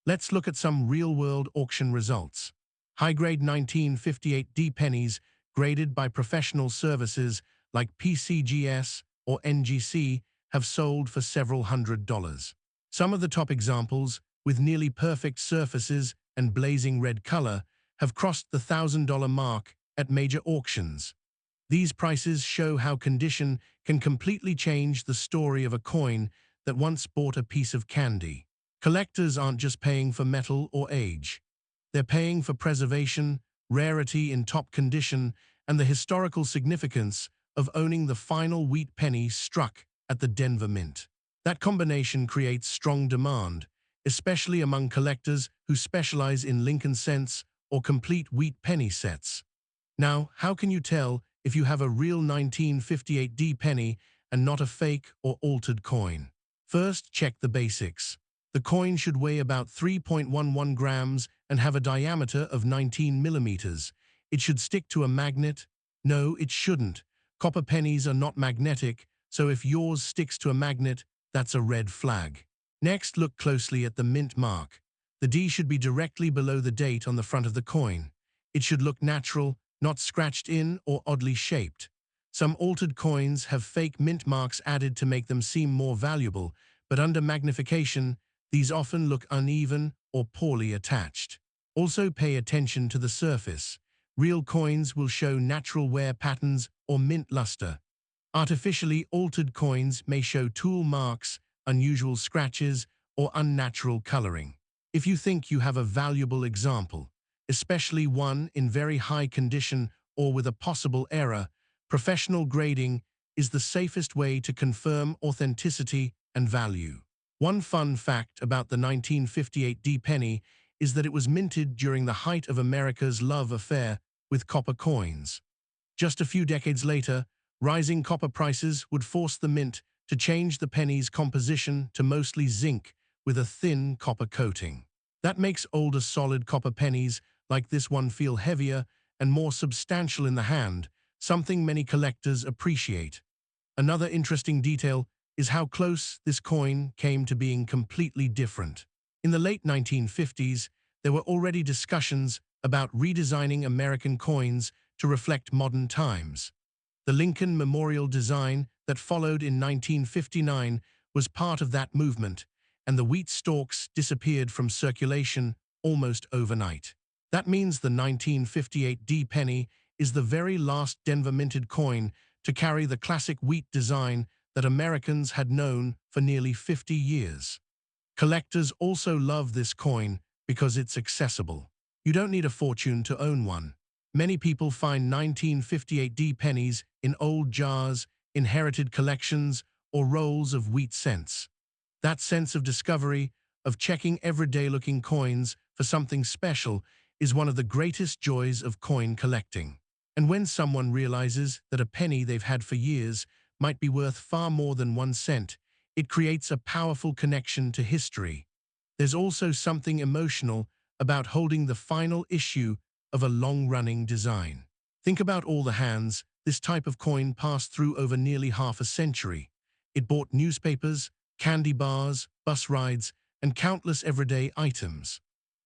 Let's look at some real-world auction results. High-grade 1958 D pennies graded by professional services like PCGS or NGC have sold for several $100s. Some of the top examples, with nearly perfect surfaces and blazing red color, have crossed the $1,000 mark at major auctions. These prices show how condition can completely change the story of a coin that once bought a piece of candy. Collectors aren't just paying for metal or age. They're paying for preservation, rarity in top condition, and the historical significance of owning the final wheat penny struck at the Denver Mint. That combination creates strong demand, especially among collectors who specialize in Lincoln cents or complete wheat penny sets. Now, how can you tell if you have a real 1958 D penny and not a fake or altered coin? First, check the basics. The coin should weigh about 3.11 grams and have a diameter of 19 millimeters. It should stick to a magnet. No, it shouldn't. Copper pennies are not magnetic, so if yours sticks to a magnet, that's a red flag. Next, look closely at the mint mark. The D should be directly below the date on the front of the coin. It should look natural, not scratched in or oddly shaped. Some altered coins have fake mint marks added to make them seem more valuable, but under magnification, these often look uneven or poorly attached. Also pay attention to the surface. Real coins will show natural wear patterns or mint luster. Artificially altered coins may show tool marks, unusual scratches, or unnatural coloring. If you think you have a valuable example, especially one in very high condition or with a possible error, professional grading is the safest way to confirm authenticity and value. One fun fact about the 1958 D penny is that it was minted during the height of America's love affair with copper coins. Just a few decades later, rising copper prices would force the mint to change the penny's composition to mostly zinc with a thin copper coating. That makes older solid copper pennies like this one feel heavier and more substantial in the hand, something many collectors appreciate. Another interesting detail is how close this coin came to being completely different. In the late 1950s, there were already discussions about redesigning American coins to reflect modern times. The Lincoln Memorial design that followed in 1959 was part of that movement, and the wheat stalks disappeared from circulation almost overnight. That means the 1958 D penny is the very last Denver minted coin to carry the classic wheat design that Americans had known for nearly 50 years. Collectors also love this coin because it's accessible. You don't need a fortune to own one. Many people find 1958 D pennies in old jars, inherited collections, or rolls of wheat cents. That sense of discovery, of checking everyday-looking coins for something special, is one of the greatest joys of coin collecting. And when someone realizes that a penny they've had for years might be worth far more than 1 cent, it creates a powerful connection to history. There's also something emotional about holding the final issue of a long-running design. Think about all the hands this type of coin passed through over nearly half a century. It bought newspapers, candy bars, bus rides, and countless everyday items.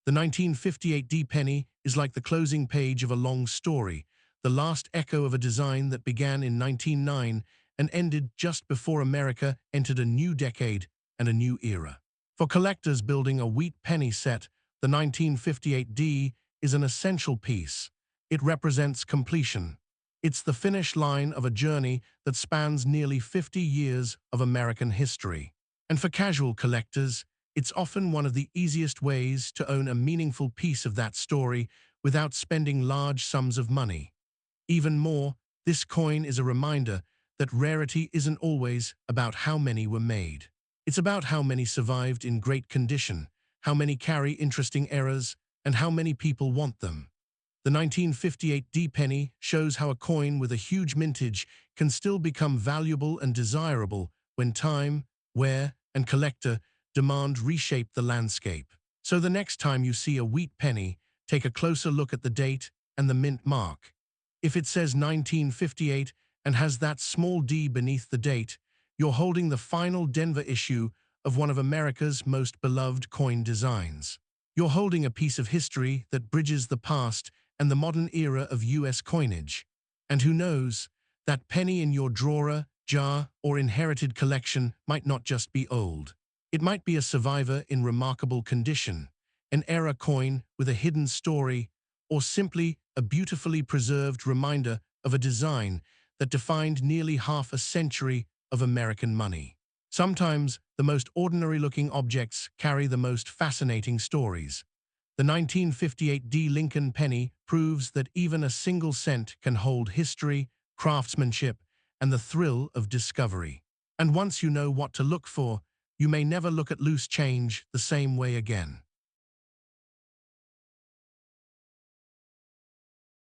The 1958 D penny is like the closing page of a long story, the last echo of a design that began in 1909 and ended just before America entered a new decade and a new era. For collectors building a wheat penny set, the 1958 D is an essential piece. It represents completion. It's the finish line of a journey that spans nearly 50 years of American history. And for casual collectors, it's often one of the easiest ways to own a meaningful piece of that story without spending large sums of money. Even more, this coin is a reminder that rarity isn't always about how many were made. It's about how many survived in great condition, how many carry interesting errors, and how many people want them. The 1958 D penny shows how a coin with a huge mintage can still become valuable and desirable when time, wear, and collector demand reshape the landscape. So the next time you see a wheat penny, take a closer look at the date and the mint mark. If it says 1958 and has that small d beneath the date, you're holding the final Denver issue of one of America's most beloved coin designs. You're holding a piece of history that bridges the past and the modern era of US coinage. And who knows, that penny in your drawer, jar, or inherited collection might not just be old. It might be a survivor in remarkable condition, an era coin with a hidden story, or simply a beautifully preserved reminder of a design that defined nearly half a century of American money. Sometimes, the most ordinary-looking objects carry the most fascinating stories. The 1958 D. Lincoln penny proves that even a single cent can hold history, craftsmanship, and the thrill of discovery. And once you know what to look for, you may never look at loose change the same way again.